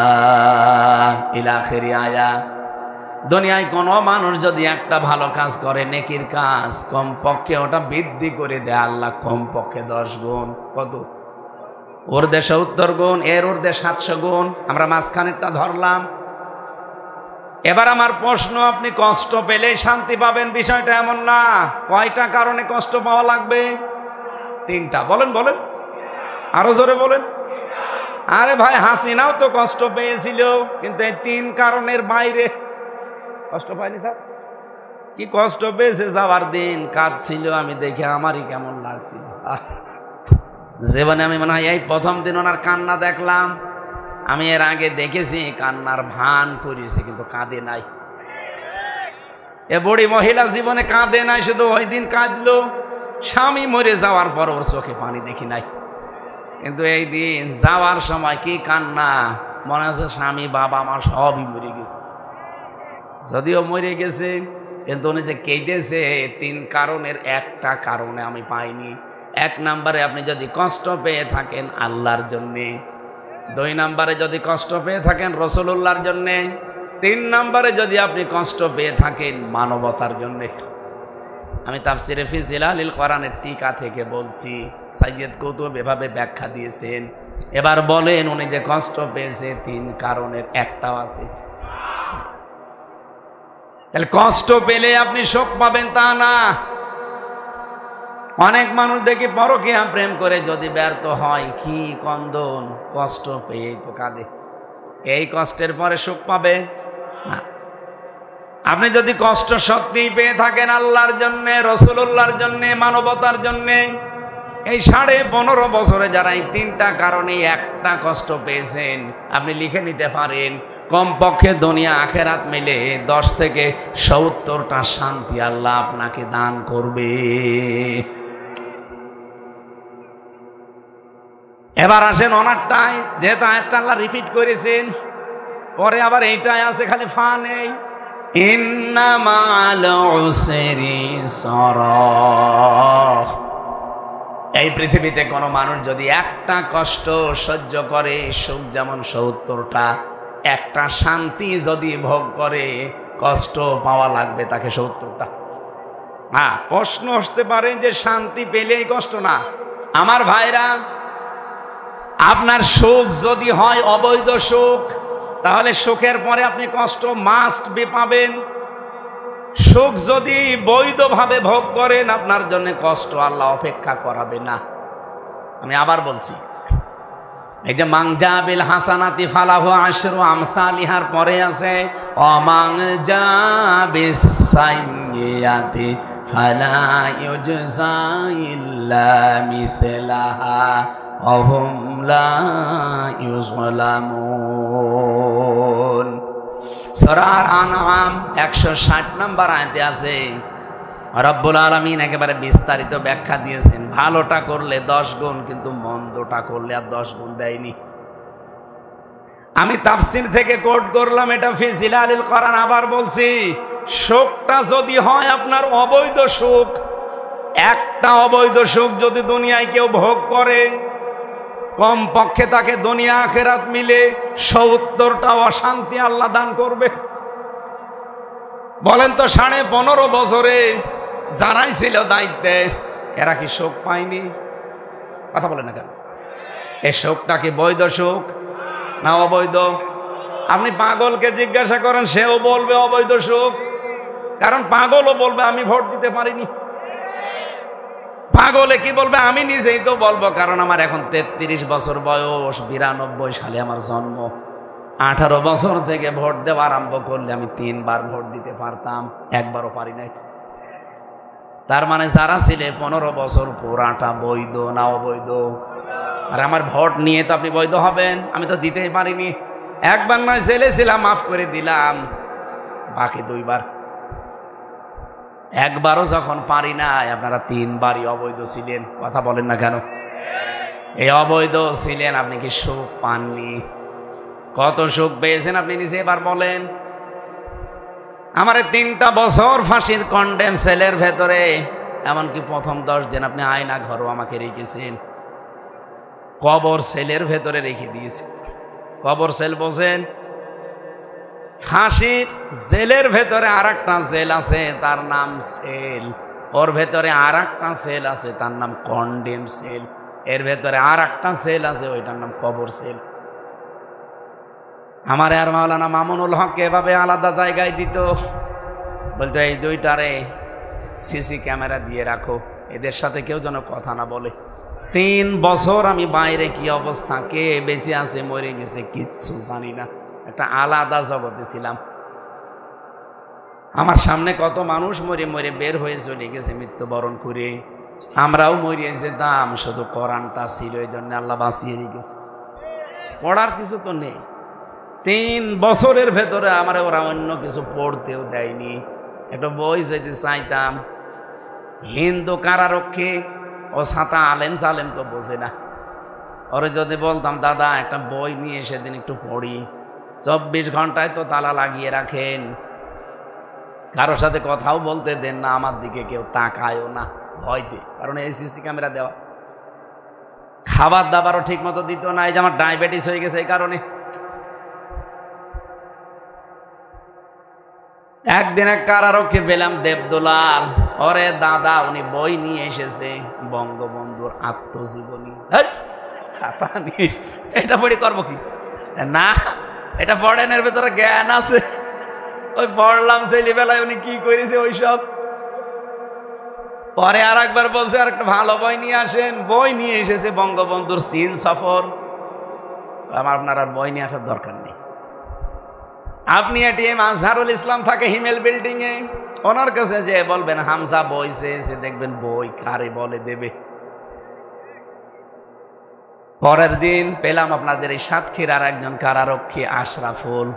ইলা আখির আয়াত। দুনিয়ায় কোনো মানুষ যদি একটা ভালো কাজ করে, নেকির কাজ, কমপক্ষে ওটা বৃদ্ধি করে দেয় আল্লাহ কমপক্ষে 10 গুণ। কত? ঊর্ধ্বে 70 গুণ, এর ঊর্ধ্বে 700 গুণ, আমরা মাঝখানেরটা ধরলাম। এবার আমার প্রশ্ন, আপনি কষ্ট পেলেই শান্তি পাবেন বিষয়টা এমন না। কয়টা কারণে কষ্ট পাওয়া লাগবে? 3টা। বলেন বলেন, আরো জোরে বলেন। আরে ভাই, হাসিনাও তো কষ্ট পেয়েছিল, কিন্তু এই 3 কারণের বাইরে কষ্ট পায়নি। স্যার কি কষ্ট পেয়েছে, যাওয়ার দিন কাঁদছিল, আমি দেখে আমারই কেমন লাগছিল। জীবনে আমি মনে হয় এই প্রথম দিন ওনার কান্না দেখলাম। আমি এর আগে দেখেছি কান্নার ভান করেছে, কিন্তু কাঁদে নাই। এ বুড়ি মহিলা জীবনে কাঁদে নাই, শুধু ওই দিন কাঁদলো। স্বামী মরে যাওয়ার পর ওর চোখে পানি দেখি নাই, কিন্তু এই দিন যাওয়ার সময় কি কান্না, মনে হচ্ছে স্বামী বাবা আমার সবই মরে গেছে। যদিও মরে গেছে, কিন্তু উনি যে কেঁদেছে 3 কারণের একটা কারণে আমি পাইনি। 1 নম্বরে আপনি যদি কষ্ট পেয়ে থাকেন আল্লাহর জন্যে, 2 নম্বরে যদি কষ্ট পেয়ে থাকেন রাসূলুল্লাহর জন্যে, 3 নম্বরে যদি আপনি কষ্ট পেয়ে থাকেন মানবতার জন্যে। আমি তাফসিরে ফি জিলালিল কোরআনের টিকা থেকে বলছি, সাইয়্যিদ কুতুব এভাবে ব্যাখ্যা দিয়েছেন। এবার বলেন, উনি যে কষ্ট পেয়েছে 3 কারণের একটাও আছে? তাহলে কষ্ট পেলে আপনি শোক পাবেন তা না। অনেক মানুষ দেখি পরকীয়া প্রেম করে যদি ব্যর্থ হয়, কি কন্দন, কষ্ট পেয়ে তো কাঁদে। এই কষ্টের পরে সুখ পাবে না। আপনি যদি কষ্ট সত্যিই পেয়ে থাকেন আল্লাহর জন্য, রাসূলুল্লাহর জন্য, মানবতার জন্য, এই 15.5 বছরে যারা এই 3টা কারণে একটা কষ্ট পেয়েছেন, আপনি লিখে নিতে পারেন, কমপক্ষে দুনিয়া আখেরাত মিলে 10 থেকে 70টা শান্তি আল্লাহ আপনাকে দান করবে। এবার আসেন অনারটায়, যেহেতু আয়াতটা আল্লাহ রিপিট করেছেন, পরে আবার এইটাই আছে, খালি ফা নেই। ইন্না মা'আল উসরি ইসরা। এই পৃথিবীতে কোনো মানুষ যদি একটা কষ্ট সহ্য করে, সুখ যেমন 70টা, একটা শান্তি যদি ভোগ করে, কষ্ট পাওয়া লাগবে তাকে 70টা। হ্যাঁ, প্রশ্ন আসতে পারে যে শান্তি পেলেই কষ্ট না। আমার ভাইরা, আপনার সুখ যদি হয় অবৈধ সুখ, তাহলে সুখের পরে আপনি কষ্ট মাস্ট বি পাবেন। সুখ যদি বৈধভাবে ভোগ করেন, আপনার জন্য কষ্ট আল্লাহ অপেক্ষা করাবে না। আমি আবার বলছি, এই যে মাংজা বিল হাসানাতি ফালাহু আশরু আমসালিহার পরে আছে অমাংজা বিস সাইয়্যাতি ফালা ইউজজা ইল্লা মিসলাহা ওহুম লা ইউযলামুন। সূরা আনআম 160 নম্বর আয়াতে আছে, রব্বুল আলামিন একেবারে বিস্তারিত ব্যাখ্যা দিয়েছেন। ভালোটা করলে 10 গুণ, কিন্তু মন্দটা করলে আর 10 গুণ দেয়নি। আমি তাফসীর থেকে কোট করলাম, এটা ফি জিলালিল কোরআন। আবার বলছি, সুখটা যদি হয় আপনার অবৈধ সুখ, একটা অবৈধ সুখ যদি দুনিয়ায় কেউ ভোগ করে, কমপক্ষে তাকে দুনিয়া আখেরাত মিলে 70টা অশান্তি আল্লাহ দান করবে। বলেন তো, 15.5 বছরে যারাই ছিল দায়িত্বে, এরা কি সুখ পায়নি? কথা বলেন না কেন? এই সুখটা কি বৈধ সুখ না অবৈধ? আপনি পাগলকে জিজ্ঞাসা করেন, সেও বলবে অবৈধ সুখ। কারণ পাগলও বলবে আমি ভোট দিতে পারিনি। পাগলে কি বলবে? আমি নিজেই তো বলবো, কারণ আমার এখন 33 বছর বয়স, 92 সালে আমার জন্ম। 18 বছর থেকে ভোট দেওয়া আরম্ভ করলে আমি 3 বার ভোট দিতে পারতাম, একবারও পারি নাই। তার মানে যারা ছিলে 15 বছর পুরাটা বৈধ না অবৈধ? আর আমার ভোট নিয়ে তো আপনি বৈধ হবেন? আমি তো দিতেই পারিনি। একবার নয়, জেলে ছিলাম, মাফ করে দিলাম, বাকি 2 বার। একবারও যখন পারি নাই, আপনারা 3 বারই অবৈধ ছিলেন। কথা বলেন না কেন? এই অবৈধ ছিলেন, আপনি কি সুখ পাননি? কত সুখ পেয়েছেন আপনি নিজে এবার বলেন। আমার 3টা বছর ফাঁসির কন্ডেম সেলের ভেতরে, এমনকি প্রথম 10 দিন আপনি আয়না ঘরও আমাকে রেখেছেন, কবর সেলের ভেতরে রেখে দিয়েছে। কবর সেল বোঝেন? ফাঁসির জেলের ভেতরে আর একটা জেল আছে, তার নাম সেল। ওর ভেতরে আর একটা সেল আছে, তার নাম কন্ডেম সেল। এর ভেতরে আর একটা সেল আছে, ওইটার নাম কবর সেল। আমার আর মাওলানা মামুনুল হককে এভাবে আলাদা জায়গায় দিত, বলতো এই দুইটারে সিসি ক্যামেরা দিয়ে রাখো, এদের সাথে কেউ যেন কথা না বলে। 3 বছর আমি বাইরে কি অবস্থা, কে বেঁচে আছে মরে গেছে কিচ্ছু জানি না, একটা আলাদা জগতে ছিলাম। আমার সামনে কত মানুষ মরে মরে বের হয়ে চলে গেছে মৃত্যুবরণ করে, আমরাও মরিয়ে যেতাম, শুধু কোরআনটা ছিল, এই জন্য আল্লাহ বাঁচিয়ে রেখেছে। পড়ার কিছু তো নেই। 3 বছরের ভেতরে আমার ওরা অন্য কিছু পড়তেও দেয়নি। একটা বই যদি চাইতাম, হিন্দু কারারক্ষী ও ছাতা আলেম চালেম তো বোঝে না, ওরে যদি বলতাম দাদা একটা বই নিয়ে সেদিন একটু পড়ি, 24 ঘন্টায় তো তালা লাগিয়ে রাখেন, কারোর সাথে কথাও বলতে দেন না, আমার দিকে কেউ তাকায়ও না ভয়তে, কারণ এই সিসি ক্যামেরা দেওয়া। খাবার দাবারও ঠিক মতো দিত না, এই যে আমার ডায়াবেটিস হয়ে গেছে এই কারণে। একদিন এক কারারক্ষী পেলাম দেবদুলাল, ওরে দাদা উনি বই নিয়ে এসেছে বঙ্গবন্ধুর আত্মজীবনী। ছাতা নিয়ে এটা পড়ে করবো কি? না, এটা পড়েন, এর ভেতরে জ্ঞান আছে। ওই পড়লাম ছেলেবেলায় উনি কি করেছে ওইসব। পরে আর একবার বলছে আর একটা ভালো বই নিয়ে আসেন, বই নিয়ে এসেছে বঙ্গবন্ধুর চীন সফর। আপনার আর বই নিয়ে আসার দরকার নেই, আপনি এটিএম আজহারুল ইসলাম থাকে হিমেল বিল্ডিং এ, ওনার কাছে যে বলবেন হামজা বই চেয়েছে, দেখবেন বই কারে বলে দেবে। পরের দিন পেলাম আপনাদের এই সাতক্ষীরার একজন কারারক্ষী আশরাফুল,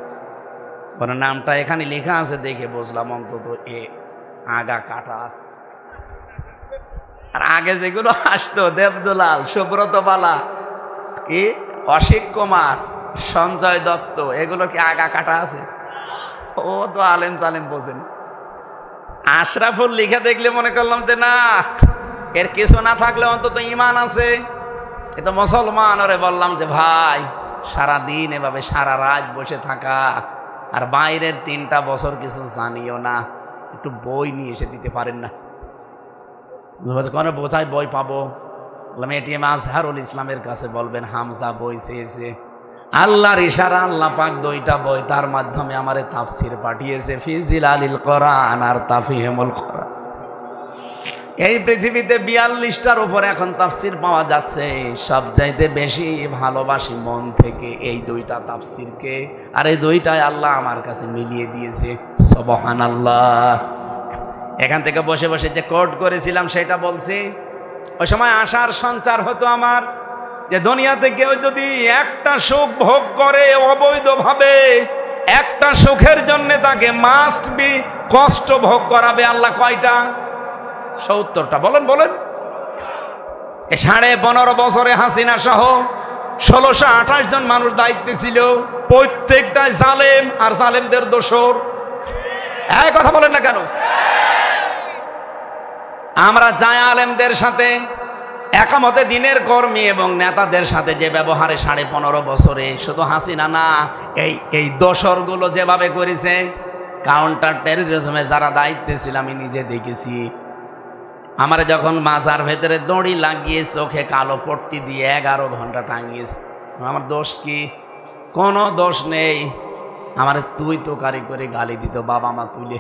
ওনার নামটা এখানে লেখা আছে দেখে বুঝলাম অন্তত এ আগা কাটা আছে। আর আগে যেগুলো আসতো দেবদুলাল, সুব্রত বালা, কি অশিক কুমার, সঞ্জয় দত্ত, এগুলো কি আগা কাটা আছে? ও তো আলেম চালেম বোঝেন। আশরাফুল লিখে দেখলে মনে করলাম যে না, এর কিছু না থাকলে অন্তত ইমান আছে, এ তো মুসলমান। ওরে বললাম যে ভাই সারাদিন এভাবে সারা রাত বসে থাকা আর বাইরের 3টা বছর কিছু জানিও না, একটু বই নিয়ে এসে দিতে পারেন না? কোথায় বই পাবো? বললাম এটিএম আজহারুল ইসলামের কাছে বলবেন হামজা বই চেয়েছে। আল্লাহর ইশারা আল্লাহ পাক 2টা বই তার মাধ্যমে আমারে তাফসির পাঠিয়েছে, ফি জিলালিল কোরআন আর তাফহিমুল কোরআন। এই পৃথিবীতে 42টার উপর এখন তাফসির পাওয়া যাচ্ছে, সবচাইতে বেশি ভালোবাসি মন থেকে এই 2টা তাফসিরকে, আর এই 2টাই আল্লাহ আমার কাছে মিলিয়ে দিয়েছে। সুবহানাল্লাহ। এখান থেকে বসে বসে যে কোট করেছিলাম সেটা বলছি, ওই সময় আশার সঞ্চার হতো আমার যে দুনিয়াতে কেউ যদি একটা সুখ ভোগ করে অবৈধভাবে, একটা সুখের জন্য তাকে মাস্ট বি কষ্ট ভোগ করাবে আল্লাহ কয়টা? 70টা। বলেন বলেন। 15.5 বছরে হাসিনা সহ 1628 জন মানুষ দায়িত্বে ছিল, প্রত্যেকটাই জালেম আর জালেমদের দোসর। এই কথা বলেন না কেন? আমরা যাই আলেমদের সাথে একামতে দিনের কর্মী এবং নেতাদের সাথে যে ব্যবহারে 15.5 বছরে, শুধু হাসিনা না, এই দোসরগুলো যেভাবে করেছে, কাউন্টার টেররিজমে যারা দায়িত্বে ছিল আমি নিজে দেখেছি। আমার যখন মাজার ভেতরে দড়ি লাগিয়ে চোখে কালো পট্টি দিয়ে 11 ঘন্টা টাঙিয়েছে, আমার দোষ কি? কোনো দোষ নেই। আমার তুই তো কারি করে গালি দিত বাবা মা তুলে,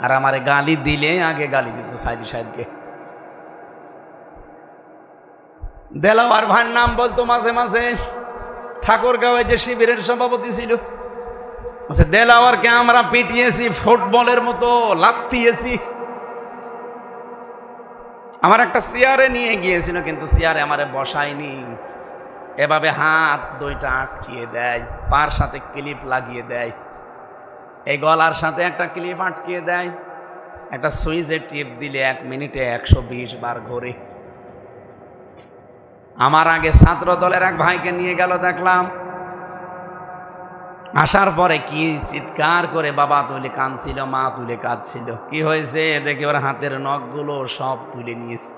আর আমারে গালি দিলে আগে গালি দিত সাইদি সাহেবকে। দেলাওয়ার ভাইয়ের নাম বলতো মাঝে মাঝে, ঠাকুরগাঁওয়ে যে শিবিরের সভাপতি ছিল, দেলাওয়ারকে আমরা পিটিয়েছি, ফুটবলের মতো লাথিয়েছি। আমার একটা চেয়ারে নিয়ে গিয়েছিল, কিন্তু চেয়ারে আমারে বসায়নি, এভাবে হাত 2টা আটকিয়ে দেয়, পার সাথে ক্লিপ লাগিয়ে দেয়, এই গলার সাথে একটা ক্লিপ আটকিয়ে দেয়, একটা সুইচের টিপ দিলে 1 মিনিটে 120 বার ঘোরে। আমার আগে ছাত্র দলের এক ভাইকে নিয়ে গেল, দেখলাম আসার পরে কি চিৎকার করে বাবা তুলে কাঁদছিল, মা তুলে কাঁদছিল। কি হয়েছে দেখে ওর হাতের নখগুলো সব তুলে নিয়েছে।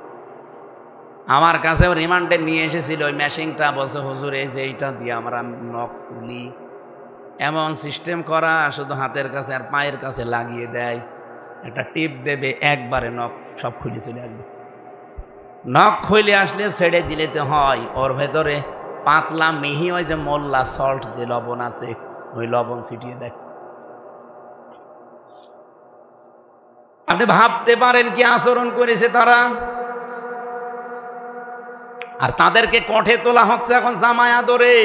আমার কাছেও রিমান্ডে নিয়ে এসেছিল ওই মেশিনটা, বলছে হুজুর এই যে এইটা দিয়ে আমরা নখ তুলি, এমন সিস্টেম করা, শুধু হাতের কাছে আর পায়ের কাছে লাগিয়ে দেয়, একটা টিপ দেবে, একবারে নখ সব খুলে চলে আসবে। নখ খুলে আসলে ছেড়ে দিলেতে হয়, ওর ভেতরে পাতলা মিহি ওই যে মোল্লা সল্ট যে লবণ আছে ওই লবণ ছিটিয়ে দেয়। আপনি ভাবতে পারেন কি আচরণ করেছে তারা। আর তাদেরকে কঠে তোলা হচ্ছে এখন জামায় আদরে।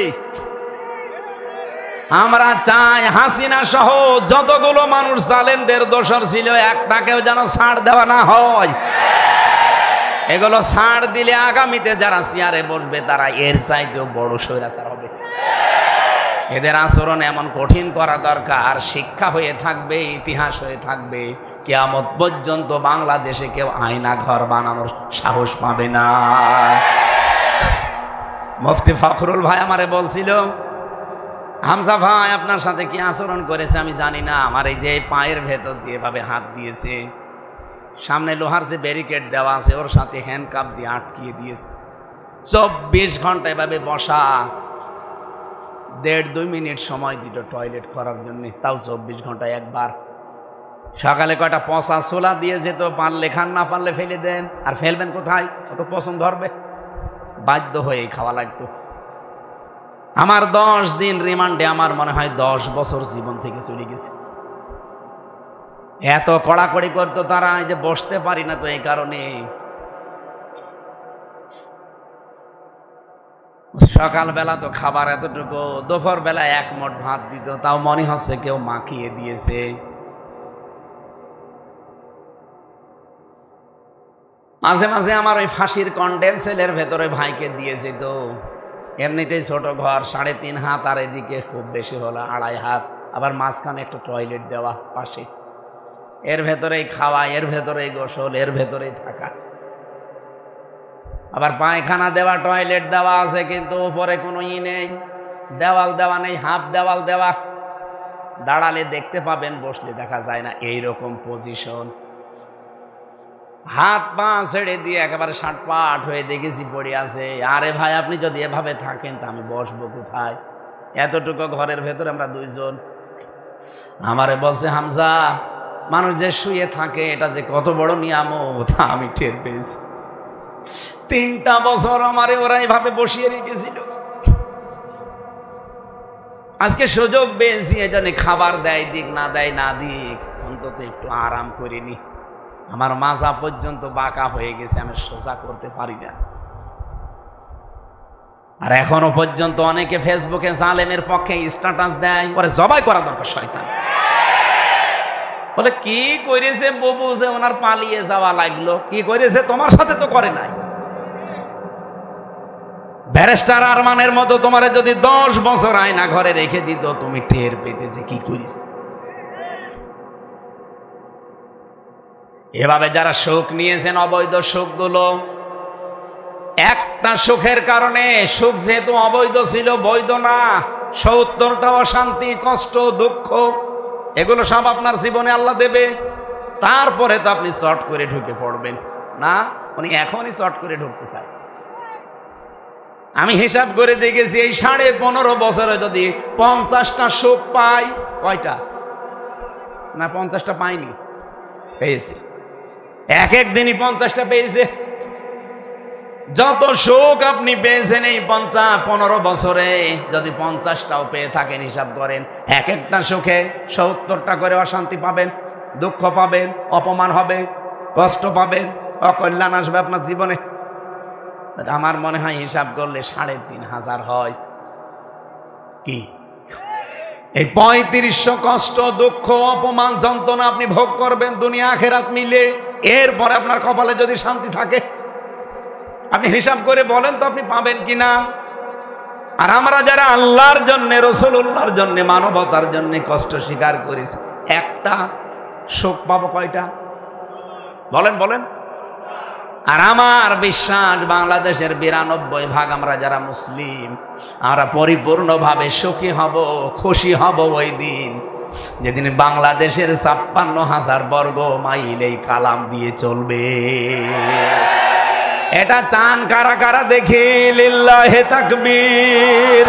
আমরা চাই হাসিনা সহ যতগুলো মানুষ জালেমদের দোষর ছিল একটাকেও যেন ছাড় দেওয়া না হয়। এগুলো ছাড় দিলে আগামীতে যারা চেয়ারে বসবে তারা এর চাইতেও বড় স্বৈরাচার হবে। এদের আচরণ এমন কঠিন করা দরকার, শিক্ষা হয়ে থাকবে, ইতিহাস হয়ে থাকবে। কিয়ামত পর্যন্ত বাংলাদেশে কেউ আয়না ঘর বানানোর সাহস পাবে না। মুফতি ফখরুল ভাই আমারে বলছিল, হামজা ভাই আপনার সাথে কি আচরণ করেছে আমি জানি না, আমার এই যে পায়ের ভেতর দিয়ে এভাবে হাত দিয়েছে, সামনে লোহার যে ব্যারিকেড দেওয়া আছে ওর সাথে হ্যান্ডকাপ দিয়ে আটকিয়ে দিয়েছে, 24 ঘন্টা এভাবে বসা, 1.5-2 মিনিট সময় দিল টয়লেট করার জন্য, তাও 24 ঘন্টায় একবার। সকালে কয়টা পচা ছোলা দিয়ে যেত, পারলে খান না পারলে ফেলে দেন। আর ফেলবেন কোথায়, কত পছন্দ ধরবে, বাধ্য হয়ে খাওয়া লাগতো। আমার 10 দিন রিমান্ডে আমার মনে হয় 10 বছর জীবন থেকে চলে গেছে। এত কড়াকড়ি করতো তারা, এই যে বসতে পারি না তো এই কারণে। সকালবেলা তো খাবার এতটুকু, দুপুর বেলা 1 মুঠ ভাত দিত, তাও মনে হচ্ছে কেউ মাখিয়ে দিয়েছে। মাঝে মাঝে আমার ওই ফাঁসির কন্ডেম সেলের ভেতরে ভাইকে দিয়েছে, তো এমনিতেই ছোট ঘর, 3.5 হাত, আর এদিকে খুব বেশি হলো 2.5 হাত, আবার মাঝখানে একটা টয়লেট দেওয়া পাশে, এর ভেতরেই খাওয়া, এর ভেতরেই গোসল, এর ভেতরেই থাকা। আবার পায়খানা দেওয়া, টয়লেট দেওয়া আছে, কিন্তু উপরে কোনো নেই, দেওয়াল দেওয়া নেই, হাফ দেওয়াল দেওয়া, দাঁড়ালে দেখতে পাবেন, বসলে দেখা যায় না, এইরকম পজিশন। হাত পা ছেড়ে দিয়ে একেবারে শাটপাট হয়ে দেখেছি পড়ে আছে। আরে ভাই আপনি যদি এভাবে থাকেন তা আমি বসবো কোথায়, এতটুকু ঘরের ভেতরে আমরা 2 জন। আমারে বলছে, হামজা মানুষ যে শুয়ে থাকে এটা যে কত বড় নিয়ামত আমি টের পেয়েছি। 3টা বছর আমারে ওরা এইভাবে বসিয়ে রেখেছিল, আজকে সুযোগ পেয়েছি, এজন্য খাবার দেয় দিক না দেয় না দিক, অন্তত একটু আরাম করিনি। আমার মাজা পর্যন্ত বাঁকা হয়ে গেছে, আমি সোজা করতে পারি না। আর এখনো পর্যন্ত অনেকে ফেসবুকে জালেমের পক্ষে স্ট্যাটাস দেয়, পরে জবাই করা দরকার শয়তান। বলে কি করেছে বাবু যে ওনার পালিয়ে যাওয়া লাগলো, কি করেছে, তোমার সাথে তো করে নাই। ব্যারিস্টার আরমানের মতো তোমারে যদি 10 বছর আয়না ঘরে রেখে দিত, তুমি টের পেতে যে কি করিস। এভাবে যারা সুখ নিয়েছেন, অবৈধ সুখগুলো, একটা সুখের কারণে, সুখ যেহেতু অবৈধ ছিল, বৈধ না, 70টা অশান্তি, কষ্ট, দুঃখ, এগুলো সব আপনার জীবনে আল্লাহ দেবে। তারপরে তো আপনি চট করে ঢুকে পড়বেন না, উনি এখনই চট করে ঢুকতে চায়। আমি হিসাব করে দেখেছি, এই 15.5 বছরে যদি 50টা সুখ পাই, কয়টা না 50টা পাইনি, পেয়েছি, এক দিনই 50টা পেয়েছে। যত সুখ আপনি পেয়েছেন এই 15 বছরে, যদি 50টাও পেয়ে থাকেন, হিসাব করেন, একটা সুখে 70টা করে অশান্তি পাবেন, দুঃখ পাবেন, অপমান হবে, কষ্ট পাবেন, অকল্যাণ আসবে আপনার জীবনে। আমার মনে হয় হিসাব করলে 3500 হয়। কি এই 3500 কষ্ট, দুঃখ, অপমান, যন্ত্রণা আপনি ভোগ করবেন দুনিয়া আখেরাত মিলে। এরপরে আপনার কপালে যদি শান্তি থাকে, আপনি হিসাব করে বলেন তো আপনি পাবেন কিনা। আর আমরা যারা আল্লাহর জন্য, রাসূলুল্লাহর জন্য, মানবতার জন্য কষ্ট স্বীকার করেছি, একটা সুখ পাবো কয়টা বলেন বলেন। আর আমার বিশ্বাস বাংলাদেশের 92% আমরা যারা মুসলিম, আমরা পরিপূর্ণভাবে সুখী হব, খুশি হব ওই দিন যেদিন বাংলাদেশের 56,000 বর্গ মাইল এই কালাম দিয়ে চলবে। এটা চান কারা কারা দেখি, লিল্লাহে তাকবীর।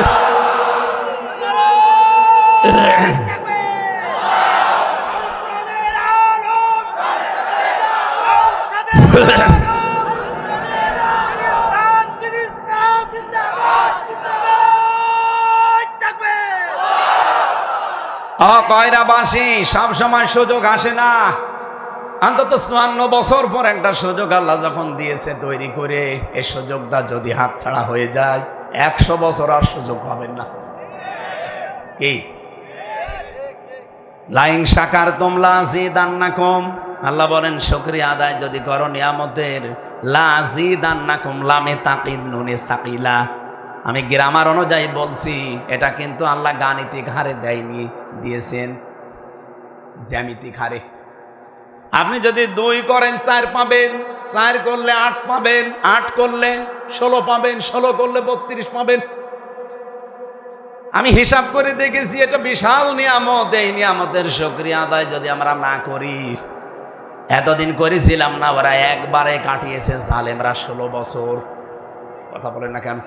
কয়রাবাসী সব সময় সুযোগ আসে না, অন্তত 54 বছর পর একটা সুযোগ আল্লাহ যখন দিয়েছে তৈরি করে, এই সুযোগটা যদি হাতছাড়া হয়ে যায় 100 বছর আর সুযোগ পাবেন না। কি লাইন শাকারতুম লাযিদান্নাকুম, আল্লাহ বলেন শুকরিয়া আদায় যদি করো নিয়ামতের, লাযিদান্নাকুম লামে তাকিদ নুনে সাকিলা। আমি গ্রামার অনুযায়ী বলছি, এটা কিন্তু আল্লাহ গাণিতিক হারে দেয়নি, দিয়েছেন জ্যামিতিক হারে। আপনি যদি 2 করেন 4 পাবেন, 4 করলে 8 পাবেন, 8 করলে 16 পাবেন, 16 করলে 32 পাবেন। আমি হিসাব করে দেখেছি এটা বিশাল নিয়ামত। এই নিয়ামতের শুকরিয়া আদায় যদি আমরা না করি, এতদিন করেছিলাম না, ওরা একবারে কাটিয়েছে জালেমরা 16 বছর। কথা বলেন না কেন?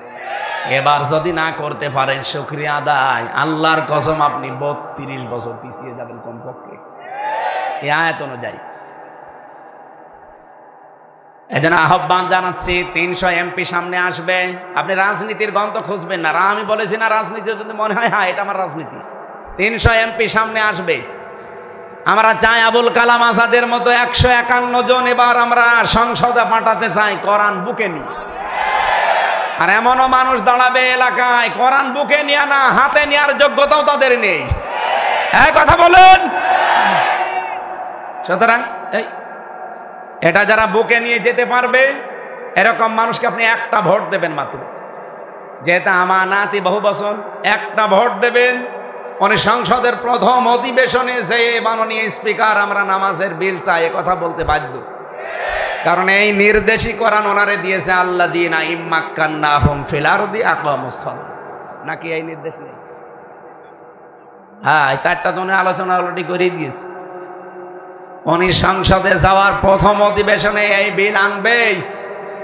এবার যদি না করতে পারেন শুকরিয়া আদায়, আল্লাহর কসম আপনি 32 বছর পিছিয়ে যাবেন কমপক্ষে, এই আয়াত অনুযায়ী। এজন্য আহ্বান জানাচ্ছি, 300 এমপি সামনে আসবে। আপনি রাজনীতির গন্ধ খুঁজবেন না। আমি বলেছি না, রাজনীতি যদি মনে হয় হ্যাঁ এটা আমার রাজনীতি, 300 এমপি সামনে আসবে। আমরা চাই আবুল কালাম আজাদের মতো 151 জন এবার আমরা সংসদে পাঠাতে চাই, কোরআন বুকে নিয়ে। আর এমনও মানুষ দাঁড়াবে এলাকায়, কোরআন বুকে নিয়ে না, হাতে নেওয়ার যোগ্যতাও তাদের নেই। এই কথা বলেন। সুতরাং এটা যারা বুকে নিয়ে যেতে পারবে, এরকম মানুষকে আপনি একটা ভোট দেবেন মাত্র, যেটা আমানাতি বহু বছর, একটা ভোট দেবেন। উনি সংসদের প্রথম অধিবেশনে যে মাননীয় স্পিকার আমরা নামাজের বিল চাই, কথা বলতে বাধ্য। কারণ এই নির্দেশই কোরআন ওনারে দিয়েছে, আল্লাযীনা ইম্মাক্কান্নাহুম ফিল আরদি আকামুস সালাহ। নাকি এই নির্দেশ নেই? হ্যাঁ, এই 4টা তো আলোচনা অলরেডি করে দিয়েছে। উনি সংসদে যাওয়ার প্রথম অধিবেশনে এই বিল আনবেই,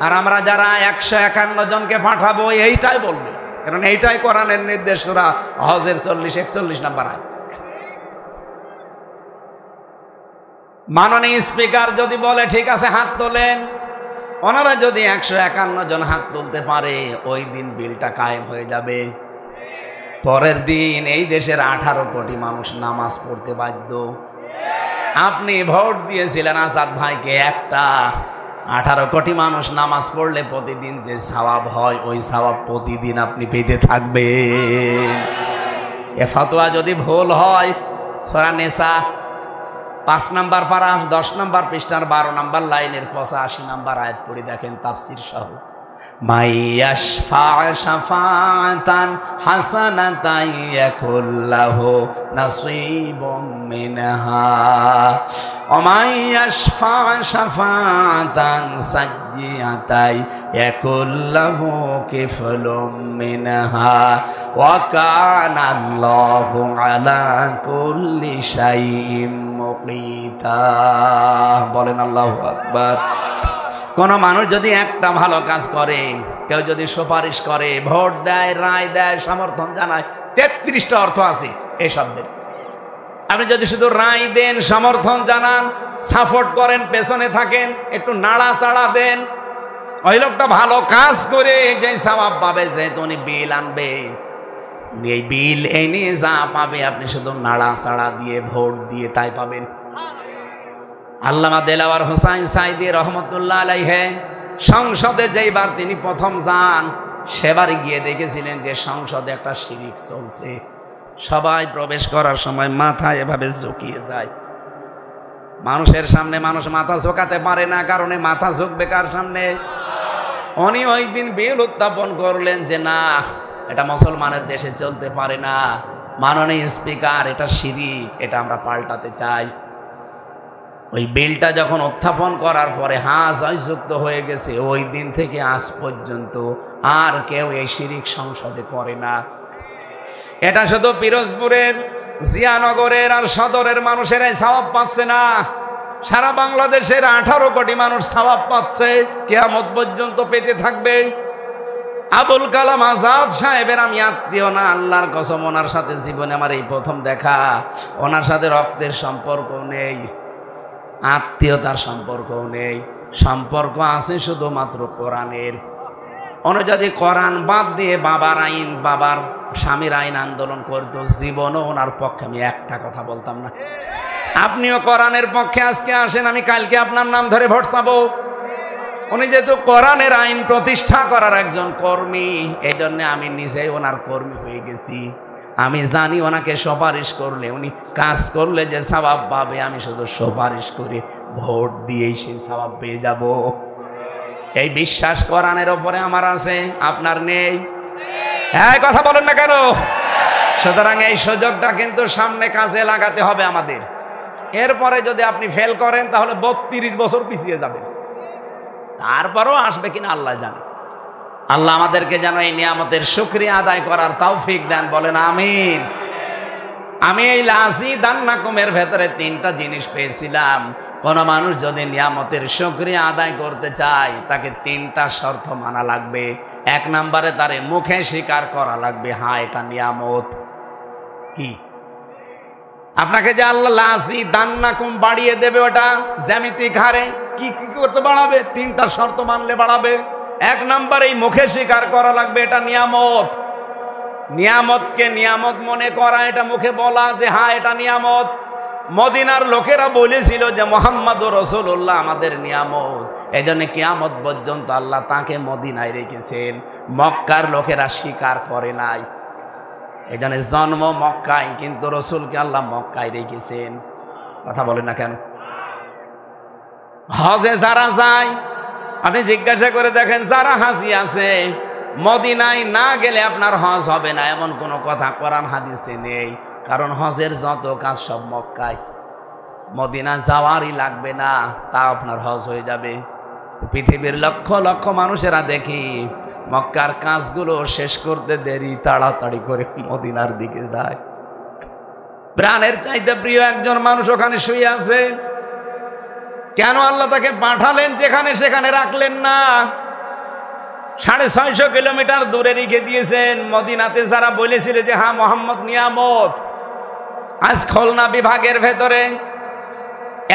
আর আমরা যারা 151 জনকে পাঠাবো এইটাই বলবে, কারণ এইটাই কোরআনের নির্দেশ। সূরা হজের 40-41 নম্বর আয়াত। মাননীয় স্পিকার যদি বলে ঠিক আছে হাত তোলেন, ওনারা যদি 151 জন হাত তুলতে পারে, ওই দিন বিলটা কায়েম হয়ে যাবে। পরের দিন এই দেশের 18 কোটি মানুষ নামাজ পড়তে বাধ্য। আপনি ভোট দিয়েছিলেন আজাদ ভাইকে, একটা 18 কোটি মানুষ নামাজ পড়লে প্রতিদিন যে সওয়াব হয়, ওই সওয়াব প্রতিদিন আপনি পেতে থাকবেন। এ ফতোয়া যদি ভুল হয়, সূরা নিসা 5 নম্বর পারা 10 নম্বর পৃষ্ঠার 12 নম্বর লাইনের 85 নম্বর আয়াত পড়ে দেখেন তাফসীর সহ। মাইয়াশফা শাফাআতান হাসানাতান ইয়াকুল্লাহু নাসীবুম মিনহা ওয়া মাইয়াশফা শাফাআতান সাজ্জিয়াতান ইয়াকুল্লাহু কিফলুম মিনহা ওয়া কানা আল্লাহু আলা কুল্লি শাইইন মুকিতা। বলেন আল্লাহু আকবার। কোন মানুষ যদি একটা ভালো কাজ করে, কেউ যদি সুপারিশ করে, ভোট দেয়, রায় দেয়, সমর্থন জানায়, 33টা অর্থ আছে এই শব্দের। আপনি যদি শুধু রায় দেন, সমর্থন জানান, সাপোর্ট করেন, পেছনে থাকেন, একটু নাড়াচাড়া দেন, ওই লোকটা ভালো কাজ করে যে সওয়াব পাবে, যেহেতু উনি বিল আনবে, এই বিল এনে যা পাবে আপনি শুধু নাড়াচাড়া দিয়ে ভোট দিয়ে তাই পাবেন। আল্লামা দেলাওয়ার হোসাইন সাইদি রহমতুল্লাহ আলাইহি সংসদে যেইবার তিনি প্রথম যান, সেবারে গিয়ে দেখেছিলেন যে সংসদে একটা শিরিক চলছে। সবাই প্রবেশ করার সময় মাথা এভাবে ঝুঁকিয়ে যায়। মানুষের সামনে মানুষ মাথা ঝোঁকাতে পারে না, কারণে মাথা ঝুঁকবে কার সামনে? উনি ওই দিন বিল উত্থাপন করলেন যে না, এটা মুসলমানের দেশে চলতে পারে না, মাননীয় স্পিকার, এটা শিরিক, এটা আমরা পাল্টাতে চাই। ওই বিলটা যখন উত্থাপন করার পরে জয়যুক্ত হয়ে গেছে, ওই দিন থেকে আজ পর্যন্ত আর কেউ এই শিরিক সংসদে করে না। এটা শুধু পিরোজপুরের, জিয়ানগরের আর সদরের মানুষেরাই সওয়াব পাচ্ছে না, সারা বাংলাদেশের 18 কোটি মানুষ সওয়াব পাচ্ছে, কিয়ামত পর্যন্ত পেতে থাকবে। আবুল কালাম আজাদ সাহেবের আমি আত্মীয় না, আল্লাহর কসম, ওনার সাথে জীবনে আমার এই প্রথম দেখা। ওনার সাথে রক্তের সম্পর্ক নেই, আত্মীয়তার সম্পর্ক নেই, সম্পর্ক আছে শুধুমাত্র কোরআনের। উনি যদি কোরআন বাদ দিয়ে বাবার আইন, বাবার স্বামীর আইন আন্দোলন করতো, জীবনও ওনার পক্ষে আমি একটা কথা বলতাম না। আপনিও কোরআনের পক্ষে আজকে আসেন, আমি কালকে আপনার নাম ধরে ভোট চাবো। উনি যেহেতু কোরআনের আইন প্রতিষ্ঠা করার একজন কর্মী, এই জন্য আমি নিজেই ওনার কর্মী হয়ে গেছি। আমি জানি ওনাকে সুপারিশ করলে, উনি কাজ করলে যে সওয়াব পাবে, আমি শুধু সুপারিশ করে ভোট দিয়েই সেই সওয়াব পেয়ে যাব। এই বিশ্বাস কোরআনের ওপরে আমার আছে, আপনার নেই? হ্যাঁ, কথা বলেন না কেন? সুতরাং এই সুযোগটা কিন্তু সামনে কাজে লাগাতে হবে আমাদের। এরপরে যদি আপনি ফেল করেন তাহলে 32 বছর পিছিয়ে যাবেন, তারপরও আসবে কিনা আল্লাহ জানে। আল্লাহ আমাদেরকে যেন এই নিয়ামতের শুকরিয়া আদায় করার তৌফিক দেন, বলেন আমিন। আমি এই লাযিদান্নাকুমের ভেতরে 3টা জিনিস পেয়েছিলাম। কোন মানুষ যদি নিয়ামতের শুকরিয়া আদায় করতে চায়, তাকে 3টা শর্ত মানা লাগবে। 1 নম্বরে তারে মুখে স্বীকার করা লাগবে, হ্যাঁ এটা নিয়ামত। কি? আপনাকে যে আল্লাহ লাযিদান্নাকুম বাড়িয়ে দেবে, ওটা জ্যামিতিক হারে কি কি করতে বাড়াবে? 3টা শর্ত মানলে বাড়াবে। 1 নম্বরে এই মুখে স্বীকার করা লাগবে এটা নিয়ামত। নিয়ামতকে নিয়ামত মনে করা, এটা মুখে বলা যে হ্যাঁ এটা নিয়ামত। মদিনার লোকেরা বলেছিল যে মুহাম্মদুর রাসূলুল্লাহ আমাদের নিয়ামত, এই জন্য কিয়ামত পর্যন্ত আল্লাহ তাকে মদিনায় রেখেছেন। মক্কার লোকেরা স্বীকার করে নাই, এই জন্য জন্ম মক্কায়, কিন্তু রসুলকে আল্লাহ মক্কায় রেখেছেন। কথা বলেন না কেন? হজে যারা যায়, আপনি জিজ্ঞাসা করে দেখেন, যারা হাজি আছে, মদিনায় না গেলে আপনার হজ হবে না, এমন কোনো কথা কোরআন হাদিসে নেই। কারণ হজের যত কাজ সব মক্কায়, মদিনা যাওয়ারই লাগবে না, তা আপনার হজ হয়ে যাবে। পৃথিবীর লক্ষ লক্ষ মানুষেরা দেখি মক্কার কাজগুলো শেষ করতে দেরি, তাড়াতাড়ি করে মদিনার দিকে যায়। প্রাণের চাইতে প্রিয় একজন মানুষ ওখানে শুয়ে আছে, কেন আল্লাহ তাকে পাঠালেন যেখানে, সেখানে রাখলেন না? 650 কিলোমিটার দূরে রেখে দিয়েছেন। মদিনাতে যারা বলেছিল যে হ্যাঁ মোহাম্মদ নিয়ামত, আজ খুলনা বিভাগের ভেতরে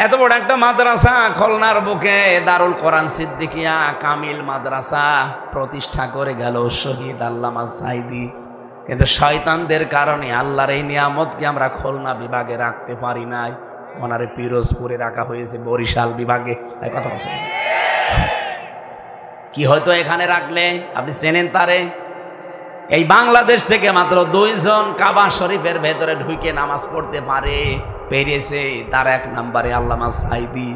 এত বড় একটা মাদ্রাসা, খুলনার বুকে দারুল কোরআন সিদ্দিকিয়া কামিল মাদ্রাসা প্রতিষ্ঠা করে গেল শহীদ আল্লামা সাঈদী। কিন্তু শয়তানদের কারণে আল্লাহর এই নিয়ামতকে আমরা খুলনা বিভাগে রাখতে পারি নাই, ওনারে পিরোজপুরে রাখা হয়েছে, বরিশাল বিভাগে। এই কথা বলছেন কি হয়তো এখানে রাখলে আপনি চেনেন তারে? এই বাংলাদেশ থেকে মাত্র 2 জন কাবা শরীফের ভেতরে ঢুকে নামাজ পড়তে পেরেছে, তার 1 নম্বরে আল্লামা সাঈদী।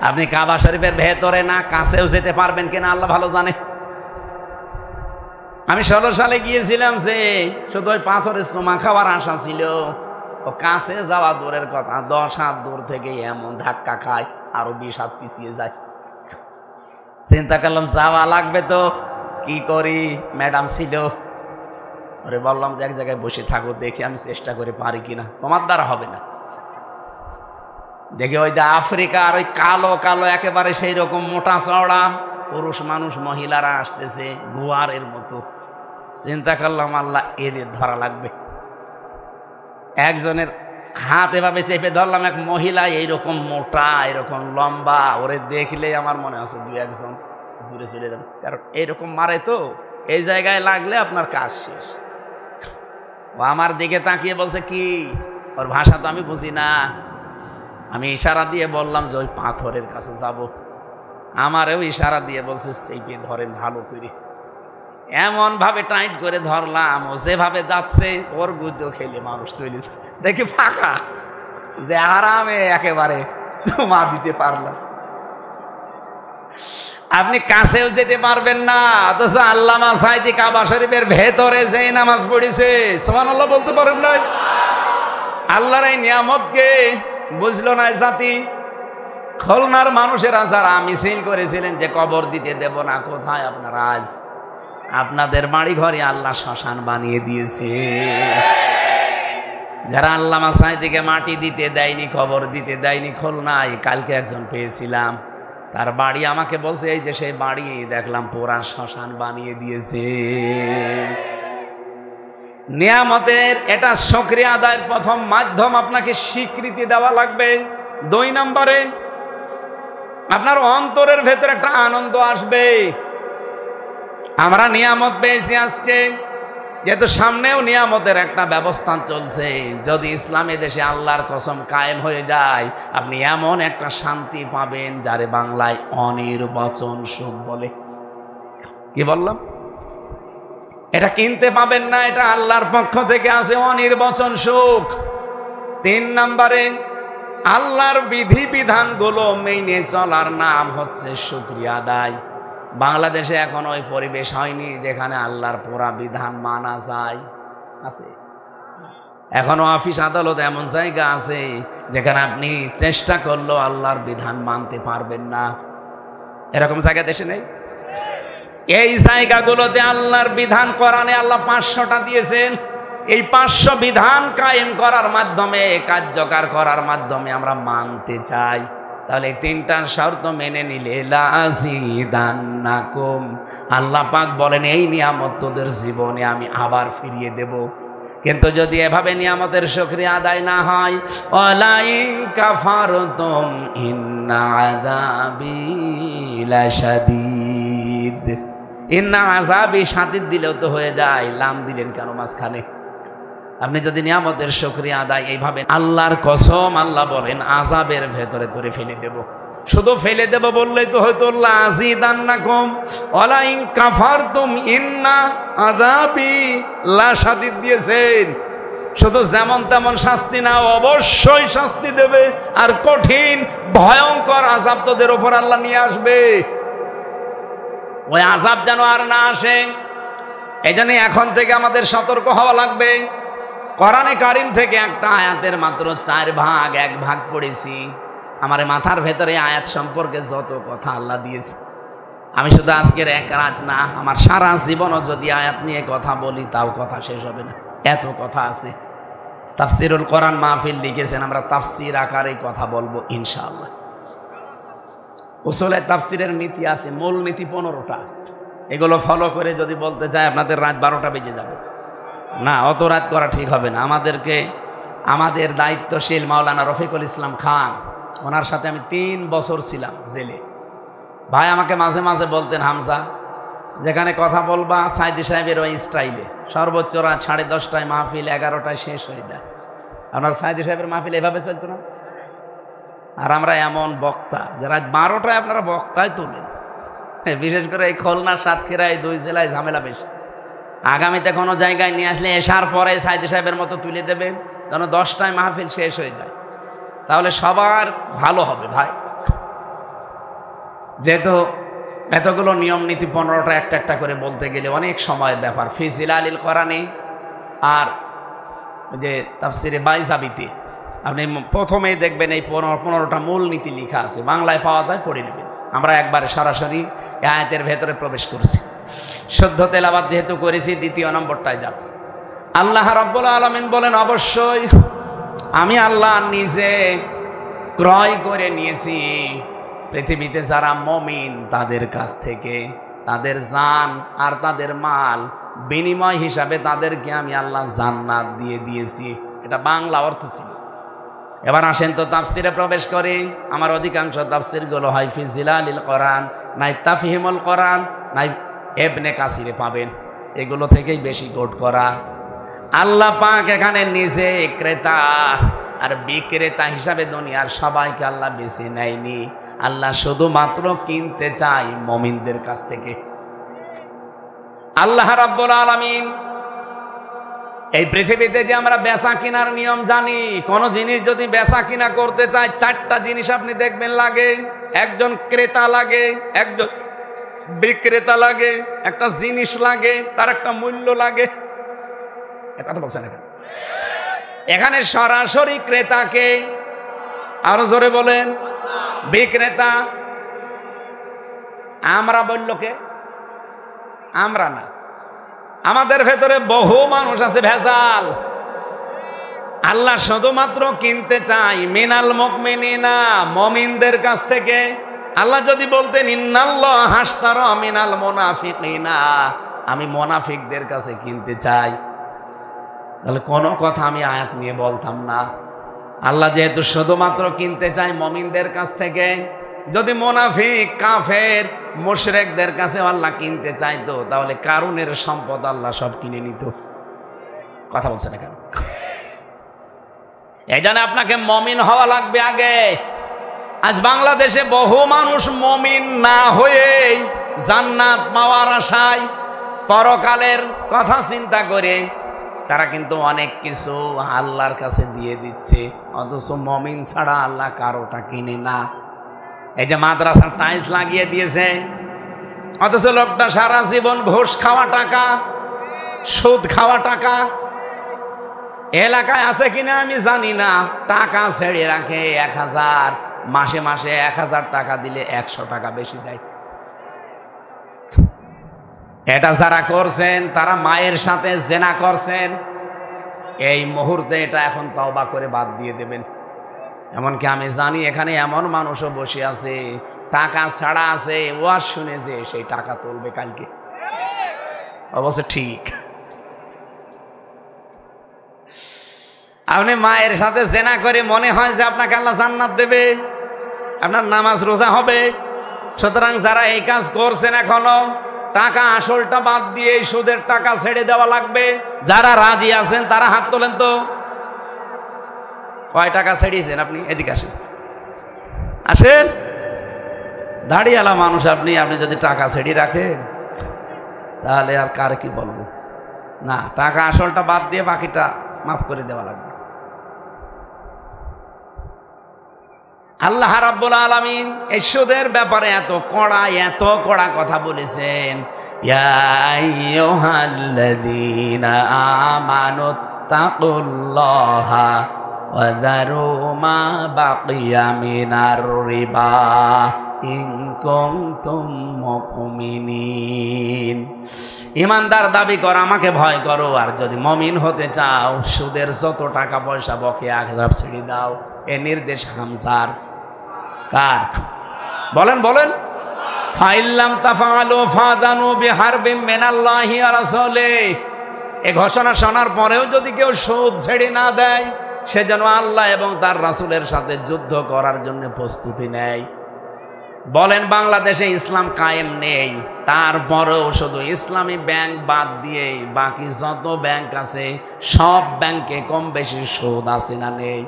আপনি কাবা শরীফের ভেতরে না কাছেও যেতে পারবেন কিনা আল্লাহ ভালো জানে। আমি 16 সালে গিয়েছিলাম, যে শুধু ওই পাথরের চুমা খাওয়ার আশা ছিল, ও কাছে যাওয়া দূরের কথা, 10 হাত দূর থেকে এমন ধাক্কা খায়, আরো 20 হাত পিছিয়ে যায়। চিন্তা করলাম যাওয়া লাগবে তো, কি করি? ম্যাডাম ছিল, ওরে বললাম যে এক জায়গায় বসে থাকো, দেখি আমি চেষ্টা করে পারি কিনা। তোমার দ্বারা হবে না। দেখি ওই যে আফ্রিকার ওই কালো কালো একেবারে সেই রকম মোটা চওড়া পুরুষ মানুষ, মহিলারা আসতেছে গুয়ারের মতো। চিন্তা করলাম আল্লাহ এদের ধরা লাগবে। একজনের হাত এভাবে চেপে ধরলাম, এক মহিলা এইরকম মোটা, এরকম লম্বা, ওরে দেখলে আমার মনে আছে 2-1 জন দূরে চলে যাবে, কারণ এইরকম মারে তো, এই জায়গায় লাগলে আপনার কাজ শেষ। ও আমার দিকে তাকিয়ে বলছে কি, ওর ভাষা তো আমি বুঝি না। আমি ইশারা দিয়ে বললাম যে ওই পাথরের কাছে যাব। আমারও ইশারা দিয়ে বলছে চেপে ধরেন ভালো করে। এমন ভাবে টাইট করে ধরলাম, ও যেভাবে যাচ্ছে ওর গুজো খেলে মানুষ চলেছে, দেখি ফাঁকা, যে আরামে একেবারে চুমা দিতে পারলাম। আপনি কাছেও যেতে পারবেন না, অথচ আল্লামা সাঈদী কাবা শরীফের ভেতরে যে নামাজ পড়েছে, সুবহানাল্লাহ বলতে পারেন না? আল্লাহর এই নিয়ামতকে বুঝলো না জাতি। খুলনার মানুষেরা যারা মিছিল করেছিলেন যে কবর দিতে দেব না, কোথায় আপনারা? আজ আপনাদের বাড়ি ঘরে আল্লাহ শ্মশান বানিয়ে দিয়েছে। যারা আল্লামা সাঈদীকে মাটি দিতে দেয়নি, কবর দিতে দেয়নি খুলনায়, কালকে একজন পেয়েছিলাম, তার বাড়ি আমাকে বলছে এই যে সেই বাড়ি দেখলাম পুরা শ্মশান বানিয়ে দিয়েছে। নিয়ামতের এটা শুকরিয়া আদায়ের প্রথম মাধ্যম, আপনাকে স্বীকৃতি দেওয়া লাগবে। 2 নম্বরে আপনার অন্তরের ভেতরে একটা আনন্দ আসবে। আমরা নিয়ামত পেয়েছি আজকে, যেহেতু সামনেও নিয়ামতের একটা ব্যবস্থা চলছে। যদি ইসলামী দেশে আল্লাহর কসম কায়েম হয়ে যায়, আপনি এমন একটা শান্তি পাবেন যারে বাংলায় অনির্বচন সুখ বলে। কি বললাম? এটা কিনতে পাবেন না, এটা আল্লাহর পক্ষ থেকে আছে অনির্বচন সুখ। 3 নম্বরে, আল্লাহর বিধিবিধানগুলো মেনে চলার নাম হচ্ছে শুকরিয়া আদায়। বাংলাদেশে এখন ওই পরিবেশ হয়নি যেখানে আল্লাহর পুরা বিধান মানা যায়। আছে এখনো অফিস আদালত এমন জায়গা আছে যেখানে আপনি চেষ্টা করলেও আল্লাহর বিধান মানতে পারবেন না। এরকম জায়গা দেশে নেই? এই জায়গাগুলোতে আল্লাহর বিধান কোরআনে আল্লাহ 500টা দিয়েছেন। এই 500 বিধান কায়েম করার মাধ্যমে, কার্যকর করার মাধ্যমে আমরা মানতে চাই। তাহলে 3টা শর্ত মেনে নিলে লাযিদান্নাকুম, আল্লাহ পাক বলেন এই নিয়ামত তোদের জীবনে আমি আবার ফিরিয়ে দেব। কিন্তু যদি এভাবে নিয়ামতের শুকরিয়া আদায় না হয়, ওয়ালাইন কাফারতুম ইন্না আযাবি লাশাদীদ, ইন্না আযাবি শাদীদ দিলেও তো হয়ে যায়, লাম দিলেন কেন মাঝখানে? আপনি যদি নিয়ামতের শুকরিয়া আদায় এইভাবে, আল্লাহর কসম আল্লাহ বলেন আযাবের ভেতরে তোরে ফেলে দেব। শুধু ফেলে দেব বললেই তো হয়তো লাযিদান্নাকুম ওয়ালাইন কাফারতুম ইন্না আযাবি লাশাদীদ দিয়েছেন। শুধু যেমন তেমন শাস্তি না, অবশ্যই শাস্তি দেবে, আর কঠিন ভয়ঙ্কর আযাব তোদের উপর আল্লাহ নিয়ে আসবে। ওই আযাব যেন আর না আসে, এই জন্য এখন থেকে আমাদের সতর্ক হওয়া লাগবে। কোরআনে কারীম থেকে একটা আয়াতের মাত্র 4 ভাগ 1 ভাগ পড়েছি। আমার মাথার ভেতরে আয়াত সম্পর্কে যত কথা আল্লাহ দিয়েছে, আমি শুধু আজকের 1 রাত না, আমার সারা জীবনও যদি আয়াত নিয়ে কথা বলি তাও কথা শেষ হবে না, এত কথা আছে। তাফসিরুল কোরআন মাহফিল লিখেছেন, আমরা তাফসির আকারে কথা বলবো ইনশাআল্লাহ। উসুলে তাফসিরের নীতি আছে, মূল নীতি 15টা। এগুলো ফলো করে যদি বলতে চাই আপনাদের রাত 12টা বেজে যাবে। না, অত রাত করা ঠিক হবে না। আমাদের দায়িত্বশীল মাওলানা রফিকুল ইসলাম খান, ওনার সাথে আমি 3 বছর ছিলাম জেলে। ভাই আমাকে মাঝে মাঝে বলতেন, হামজা যেখানে কথা বলবা সাইদি সাহেবের ওই স্টাইলে, সর্বোচ্চ রাত 10:30টায় মাহফিল, 11টায় শেষ হয়ে যায়। আপনার সাইদি সাহেবের মাহফিল এভাবে চলতো না? আর আমরা এমন বক্তা যে রাত 12টায় আপনারা বক্তায় তোলেন। বিশেষ করে এই খুলনা, সাতক্ষীরা, এই 2 জেলায় ঝামেলা বেশি। আগামীতে কোনো জায়গায় নিয়ে আসলে এশার পরে সাইদি সাহেবের মতো তুলে দেবেন, যেন 10টায় মাহফিল শেষ হয়ে যায়, তাহলে সবার ভালো হবে ভাই। যেহেতু এতগুলো নিয়ম নীতি 15টা একটা একটা করে বলতে গেলে অনেক সময়ের ব্যাপার। ফি জিলালিল কোরআনে আর যে তাফসিরে বাইজাবিতে আপনি প্রথমেই দেখবেন এই 15টা মূল নীতি লেখা আছে, বাংলায় পাওয়া যায়, পড়ে নেবেন। আমরা একবারে সরাসরি আয়াতের ভেতরে প্রবেশ করছি। শুদ্ধ তেলাওয়াত যেহেতু করেছি, 2য় নম্বরটায় যাচ্ছে। আল্লাহ রাব্বুল আলামিন বলেন, অবশ্যই আমি আল্লাহ নিজে ক্রয় করে নিয়েছি পৃথিবীতে যারা মুমিন তাদের কাছ থেকে তাদের জান আর তাদের মাল, বিনিময় হিসাবে তাদেরকে আমি আল্লাহ জান্নাত দিয়ে দিয়েছি। এটা বাংলা অর্থ ছিল। এবার আসেন তো তাফসিরে প্রবেশ করি। আমার অধিকাংশ তাফসিরগুলো হয় ফি জিলালিল কোরআন, নাই তাফহিমুল কোরআন, নাই ইবনে কাসিরে পাবেন। এগুলো থেকেই বেশি কোট করা। আল্লাহ পাক এখানে নিজে ক্রেতা আর বিক্রেতা হিসাবে দুনিয়ার সবাইকে আল্লাহ বেছে নেয়নি। আল্লাহ শুধুমাত্র কিনতে চায় মুমিনদের কাছ থেকে। আল্লাহ রাব্বুল আলামিন এই পৃথিবীতে যে আমরা বেচা কিনার নিয়ম জানি, কোন জিনিস যদি বেচা কিনা করতে চায় 4টা জিনিস আপনি দেখবেন লাগে। একজন ক্রেতা লাগে, একজন বিক্রেতা লাগে, একটা জিনিস লাগে, তার একটা মূল্য লাগে। কথা বলছেন এখানে সরাসরি ক্রেতাকে, আরো জোরে বলেন, বিক্রেতা। আমরা বলল কে? আমরা না, আমাদের ভেতরে বহু মানুষ আছে ভেজাল। আল্লাহ শুধুমাত্র কিনতে চাই মিনাল মুমিনিনা, মুমিনদের কাছ থেকে। আল্লাহ যদি বলতেন ইন্নাল্লাহ হাশতারা মিনাল মুনাফিকিনা, আমি মুনাফিকদের কাছে কিনতে চাই, তাহলে কোনো কথা আমি আয়াত নিয়ে বলতাম না। আল্লাহ যেহেতু শুধুমাত্র কিনতে চাই মুমিনদের কাছ থেকে, যদি মুনাফিক কাফের মুশরিকদের কাছে আল্লাহ কিনতে চাইতো তাহলে কারুনের সম্পদ আল্লাহ সব কিনে নিত। কথা বলছে না কেন? এই জন্য আপনাকে মমিন হওয়া লাগবে আগে। আজ বাংলাদেশে বহু মানুষ মমিন না হয়ে জান্নাত পাওয়ার আশায় পরকালের কথা চিন্তা করে তারা কিন্তু অনেক কিছু আল্লাহর কাছে দিয়ে দিচ্ছে, অথচ মমিন ছাড়া আল্লাহ কারোটা কিনে না। এই যে মাদ্রাসার টাইলস লাগিয়ে দিয়েছে, অথচ লোকটা সারা জীবন ঘুষ খাওয়া টাকা, সুদ খাওয়া টাকা এলাকায় আছে কিনা আমি জানি না, টাকা ছেড়ে রাখে 1000, মাসে মাসে 1000 টাকা দিলে 100 টাকা বেশি দেয়। এটা যারা করছেন তারা মায়ের সাথে জেনা করছেন, এই মুহূর্তে এটা এখন তওবা করে বাদ দিয়ে দেবেন। এমনকি আমি জানি এখানে এমন মানুষও বসে আছে টাকা ছাড়া আছে, ওয়াজ শুনে যে সেই টাকা তুলবে কালকে। অবশ্য ঠিক, আপনি মায়ের সাথে জেনা করে মনে হয় যে আপনাকে আল্লাহ জান্নাত দেবে, আপনার নামাজ রোজা হবে। সুতরাং যারা এই কাজ করছেন এখনো টাকা আসলটা বাদ দিয়ে সুদের টাকা ছেড়ে দেওয়া লাগবে। যারা রাজি আছেন তারা হাত তোলেন তো। কয় টাকা ছেড়িয়েছেন আপনি? এদিকে আসেন, আসেন। দাঁড়িয়েলা মানুষ আপনি, আপনি যদি টাকা ছেড়ে রাখেন তাহলে আর কার কি বলবো না, টাকা আসলটা বাদ দিয়ে বাকিটা মাফ করে দেওয়া লাগবে। আল্লাহ রাব্বুল আলামিন এই সুদের ব্যাপারে এত কড়া কথা বলেছেন। ইয়া আইয়ুহাল্লাযীনা আমানুত্তাকুল্লাহা ওয়া যারু মা বাকিয়া মিনার রিবা ইন কুনতুম মুমিনিন। ইমানদার দাবি কর, আমাকে ভয় করো, আর যদি মমিন হতে চাও সুদের যত টাকা পয়সা বকেয়া আখেরাত ছেড়ে দাও। এ নির্দেশ হামজার কার? বলেন বলেন। ফাইল্লাম তাফআলু ফাদানু বিহারবিম মিনাল্লাহি ওয়া রাসূলিহি। এই ঘোষণা শোনার পরেও যদি কেউ সুদ ছেড়ে না দেয়, সে যেন আল্লাহ এবং তার রাসূলের সাথে যুদ্ধ করার জন্য প্রস্তুতি নেয়। বলেন বাংলাদেশে ইসলাম কায়েম নেই, তারপরেও শুধু ইসলামী ব্যাংক বাদ দিয়ে বাকি যত ব্যাংক আছে সব ব্যাংকে কম বেশি সুদ আছে না নেই?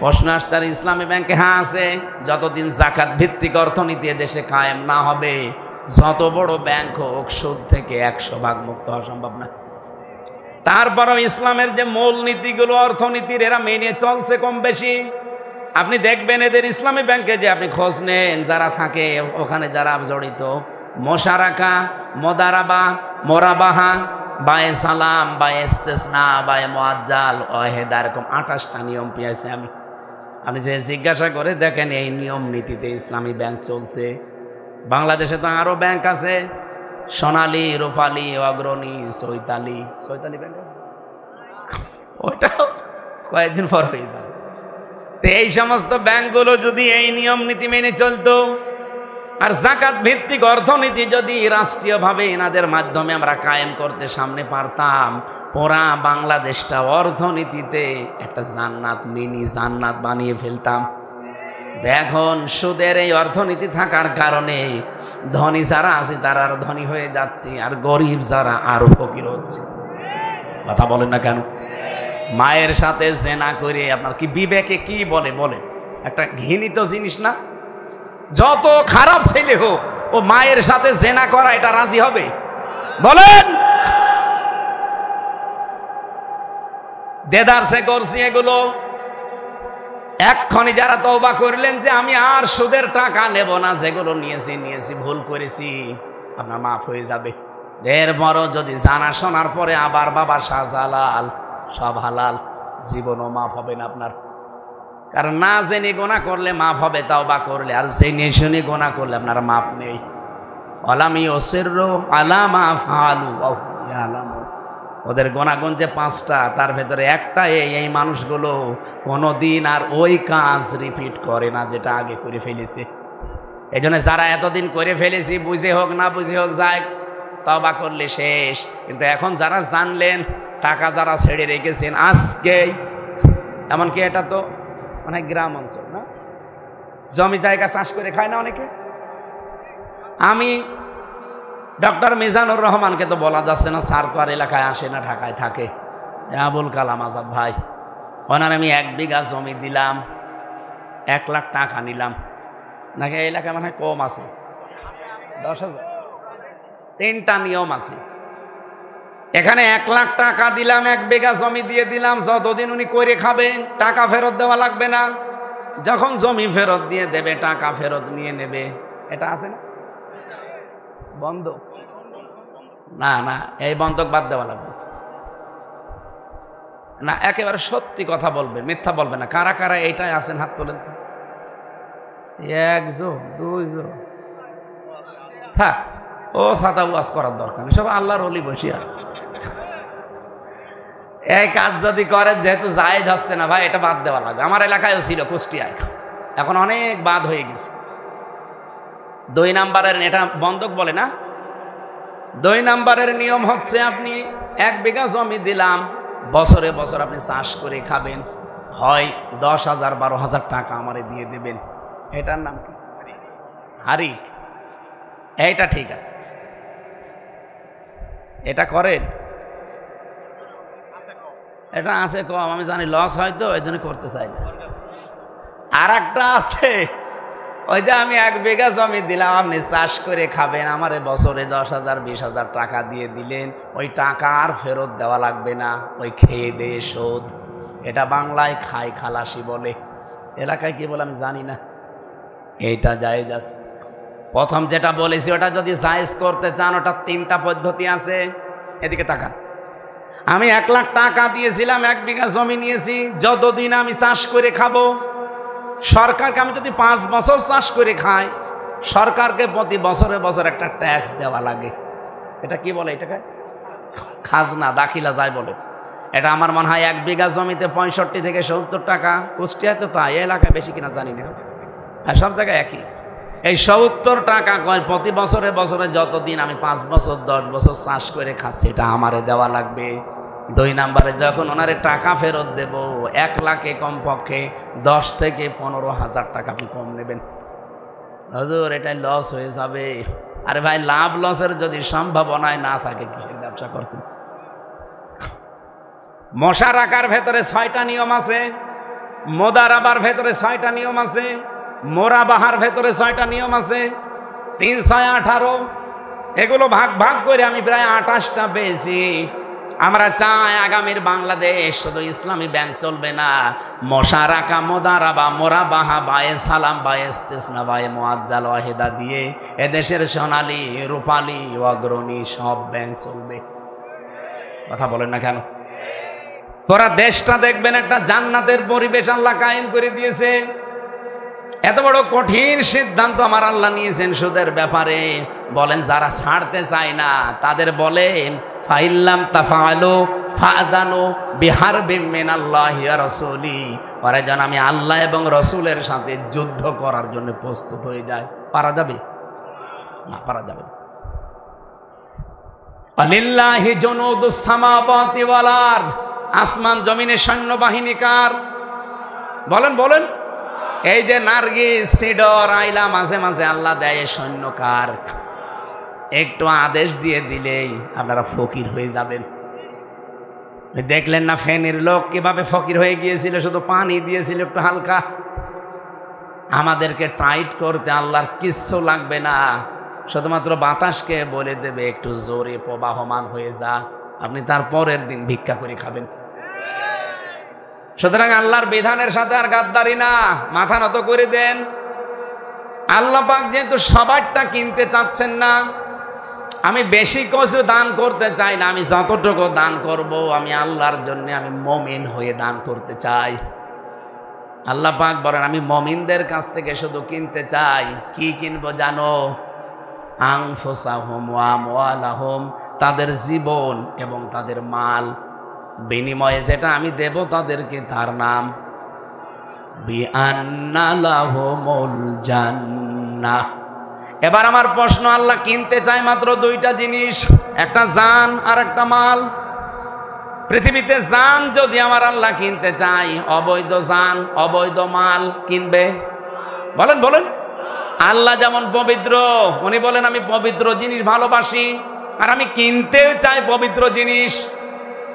প্রশ্ন আসতে ইসলামী ব্যাংকে হ্যাঁ আছে। যতদিন যাকাত ভিত্তিক অর্থনীতি দেশে কায়েম না হবে, যত বড় ব্যাংক হোক সুদ থেকে 100% মুক্ত হওয়া সম্ভব না। তারপরেও ইসলামের যে মূল নীতিগুলো অর্থনীতির এরা মেনে চলছে কম বেশি। আপনি দেখবেন এদের ইসলামী ব্যাংকে যে আপনি খোঁজ নেন, যারা থাকে ওখানে যারা জড়িত, মোশারাকা, মোদারাবা, মোরাবাহা, বায়ে সালাম, বায়ে ইস্তেসনা, বায়ে মুআজ্জাল, ওয়াহেদা, এরকম 28টা নিয়ম পেয়েছে। আপনি যে জিজ্ঞাসা করে দেখেন এই নিয়ম নীতিতে ইসলামী ব্যাংক চলছে। বাংলাদেশে তো আরো ব্যাংক আছে, সোনালী, রূপালী, অগ্রণী, চৈতালি ব্যাংক, ওটাও কয়েকদিন পর হয়ে যাবে। তো এই সমস্ত ব্যাংকগুলো যদি এই নিয়ম নীতি মেনে চলতো, আর যাকাত ভিত্তিক অর্থনীতি যদি রাষ্ট্রীয়ভাবে এনাদের মাধ্যমে আমরা কায়েম করতে সামনে পারতাম, পুরা বাংলাদেশটা অর্থনীতিতে একটা জান্নাত, মিনি জান্নাত বানিয়ে ফেলতাম। দেখুন সুদের এই অর্থনীতি থাকার কারণে ধনী যারা আছে তারা আরো ধনী হয়ে যাচ্ছে, আর গরিব যারা আরো ফকির হচ্ছে। কথা বলেন না কেন? মায়ের সাথে জেনা করে আপনার কি বিবেকে কি বলে? বলেন, একটা ঘৃণিত জিনিস না? যত খারাপ ছেলে হোক, ও মায়ের সাথে জেনা করা এটা রাজি হবে? বলেন। দেদারসে করছি এগুলো। এক্ষণে যারা তওবা করলেন যে আমি আর সুদের টাকা নেব না, যেগুলো নিয়েছি ভুল করেছি, আপনার মাফ হয়ে যাবে। এরপরও যদি জানা শোনার পরে আবার বাবা শাহজালাল সব হালাল, জীবনও মাফ হবে না আপনার। কারণ না জেনে গোনা করলে মাফ হবে তওবা করলে, আর জেনে শুনে গোনা করলে আপনার মাফ নেই। আলামি ওসিররু আলা মা ফাআলু ওয়া হুম ইয়ালামুন। ওদের গোনাগুন যে 5টা, তার ভেতরে একটা এই মানুষগুলো কোনোদিন আর ওই কাজ রিপিট করে না যেটা আগে করে ফেলেছে। এই জন্য যারা এতদিন করে ফেলেছি, বুঝে হোক না বুঝে হোক, যায় তওবা করলে শেষ। কিন্তু এখন যারা জানলেন, টাকা যারা ছেড়ে রেখেছেন আজকেই, এমনকি এটা তো অনেক গ্রাম অঞ্চল না, জমি জায়গা চাষ করে খায় না অনেকে। আমি ডক্টর মিজানুর রহমানকে তো বলা যাচ্ছে না, স্যার তো আর এলাকায় আসে না, ঢাকায় থাকে। আবুল কালাম আজাদ ভাই, ওনার আমি 1 বিঘা জমি দিলাম, 1 লাখ টাকা নিলাম, নাকি এই এলাকায় মানে কম আছে 10,000। 3টা নিয়ম আছে। এখানে 1 লাখ টাকা দিলাম, 1 বিঘা জমি দিয়ে দিলাম, যতদিন উনি করে খাবেন টাকা ফেরত দেওয়া লাগবে না। যখন জমি ফেরত দিয়ে দেবে টাকা ফেরত নিয়ে নেবে। এটা আছে না বন্ধক? না না, এই বন্ধক বাদ দেওয়া লাগবে না। একেবারে সত্যি কথা বলবে, মিথ্যা বলবে না। কারা কারা এইটাই আছেন হাত তোলেন। 1 জন 2 জন থাক, ও ছাতা ওয়াজ করার দরকার নেই, সব আল্লাহর ওলি বসে আছে। এই কাজ যদি করে, যেহেতু জায়েজ হচ্ছে না ভাই, এটা বাদ দেওয়া লাগবে। আমার এলাকায়ও ছিল, কুষ্টিয়ায়, এখন অনেক বাদ হয়ে গেছে। 2 নাম্বারের, এটা বন্ধক বলে না। 2 নাম্বারের নিয়ম হচ্ছে, আপনি 1 বিঘা জমি দিলাম, বছরে বছর আপনি চাষ করে খাবেন, হয় 10,000 12,000 টাকা আমারে দিয়ে দেবেন। এটার নাম কি? হারি। এইটা ঠিক আছে, এটা করেন। এটা আছে কম, আমি জানি লস হয় তো এই জন্য করতে চাই না। আর একটা আছে, ওই যে আমি 1 বিঘা জমি দিলাম, আপনি চাষ করে খাবেন, আমারে বছরে 10,000 20,000 টাকা দিয়ে দিলেন, ওই টাকা আর ফেরত দেওয়া লাগবে না, ওই খেয়ে দে শোধ। এটা বাংলায় খাই খালাসি বলে, এলাকায় কি বলে আমি জানি না। এইটা জায়েজ আছে। প্রথম যেটা বলেছি ওটা যদি জায়েজ করতে চান, ওটা 3টা পদ্ধতি আছে। এদিকে তাকান। আমি 1 লাখ টাকা দিয়েছিলাম, 1 বিঘা জমি নিয়েছি, যতদিন আমি চাষ করে খাবো, সরকারকে আমি যদি 5 বছর চাষ করে খাই, সরকারকে প্রতি বছরে বছর একটা ট্যাক্স দেওয়া লাগে। এটা কি বলে? এটাকে খাজনা, দাখিলা যায় বলে। এটা আমার মনে হয় 1 বিঘা জমিতে 65 থেকে 70 টাকা। কুষ্টিয়ায় তো তাই, এলাকায় বেশি কিনা জানি না, হ্যাঁ সব জায়গায় একই। এই 70 টাকা কয় প্রতি বছরে বছরে, যতদিন আমি 5 বছর 10 বছর চাষ করে খাচ্ছি, এটা আমারে দেওয়া লাগবে। 2 নাম্বারে যখন ওনারে টাকা ফেরত দেব, 1 লাখে কমপক্ষে 10 থেকে 15,000 টাকা আপনি কম নেবেন। হুজুর এটা লস হয়ে যাবে। আরে ভাই, লাভ লসের যদি সম্ভাবনায় না থাকে, কিসের ব্যবসা করছেন? মশা রাখার ভেতরে 6টা নিয়ম আছে, মোদারাবার ভেতরে 6টা নিয়ম আছে, মোরাবাহার ভেতরে 6টা নিয়ম আছে, 3 6 18। এগুলো ভাগ ভাগ করে আমি প্রায় 28টা পেয়েছি। আমরা চাই আগামীর বাংলাদেশ শুধু ইসলামী ব্যাংক চলবে না, মশা রাখা, মোদারাবা, মোরাবাহা, বায়ে সালাম, বায়ে ইস্তিসনা, বায়ে মুআজ্জাল ওয়াহিদা দিয়ে এদেশের সোনালী রূপালী অগ্রণী সব ব্যাংক চলবে। কথা বলেন না কেন? পুরা দেশটা দেখবেন একটা জান্নাতের পরিবেশ আল্লাহ কায়েম করে দিয়েছে। এত বড় কঠিন সিদ্ধান্ত আমার আল্লাহ নিয়েছেন সুদের ব্যাপারে। বলেন যারা ছাড়তে চায় না তাদের বলেন, ফাইল্লাম তাফআলু ফাআযানু বিহারবিন মিনাল্লাহি ওয়া রাসূলি। ওরা যেন আমি আল্লাহ এবং রসুলের সাথে যুদ্ধ করার জন্য প্রস্তুত হয়ে যায়। পারা যাবে না? পারা যাবে। আলিল্লাহি জুনুদুস সামাওয়াতি ওয়াল আরদ। আসমান জমিনের সৈন্যবাহিনী কার? বলেন বলেন। এই যে নার্গিস, সিডর, আইলা মাঝে মাঝে আল্লাহ দেয়, সৈন্য কার? একটু আদেশ দিয়ে দিলেই আপনারা ফকির হয়ে যাবেন। দেখলেন না ফেনীর লোক কিভাবে ফকির হয়ে গিয়েছিল? শুধু পানি দিয়েছিল একটু হালকা। আমাদেরকে টাইট করতে আল্লাহর কিচ্ছু লাগবে না, শুধুমাত্র বাতাসকে বলে দেবে একটু জোরে প্রবাহমান হয়ে যা, আপনি তার পরের দিন ভিক্ষা করে খাবেন। সুতরাং আল্লাহর বিধানের সাথে আর গাদ্দারি না, মাথা নত করে দেন। আল্লাহ পাক যেহেতু সবারটা কিনতে চাচ্ছেন না, আমি বেশি কিছু দান করতে চাই না, আমি যতটুকু দান করব আমি আল্লাহর জন্য, আমি মুমিন হয়ে দান করতে চাই। আল্লাহ পাক বলেন, আমি মুমিনদের কাছ থেকে শুধু কিনতে চাই। কি কিনবো জানো? আনফুসাহুম ওয়া আমওয়ালাহুম, তাদের জীবন এবং তাদের মাল। বিনিময়ে যেটা আমি দেব তাদেরকে, তার নাম বিআন্না লাহুমুল জান্নাহ। এবার আমার প্রশ্ন, আল্লাহ কিনতে চায় মাত্র 2টা জিনিস, একটা জান আর একটা মাল। পৃথিবীতে জান যদি আমার আল্লাহ কিনতে চায়, অবৈধ জান অবৈধ মাল কিনবে? বলেন বলেন। আল্লাহ যেমন পবিত্র, উনি বলেন আমি পবিত্র জিনিস ভালোবাসি, আর আমি কিনতে চাই পবিত্র জিনিস।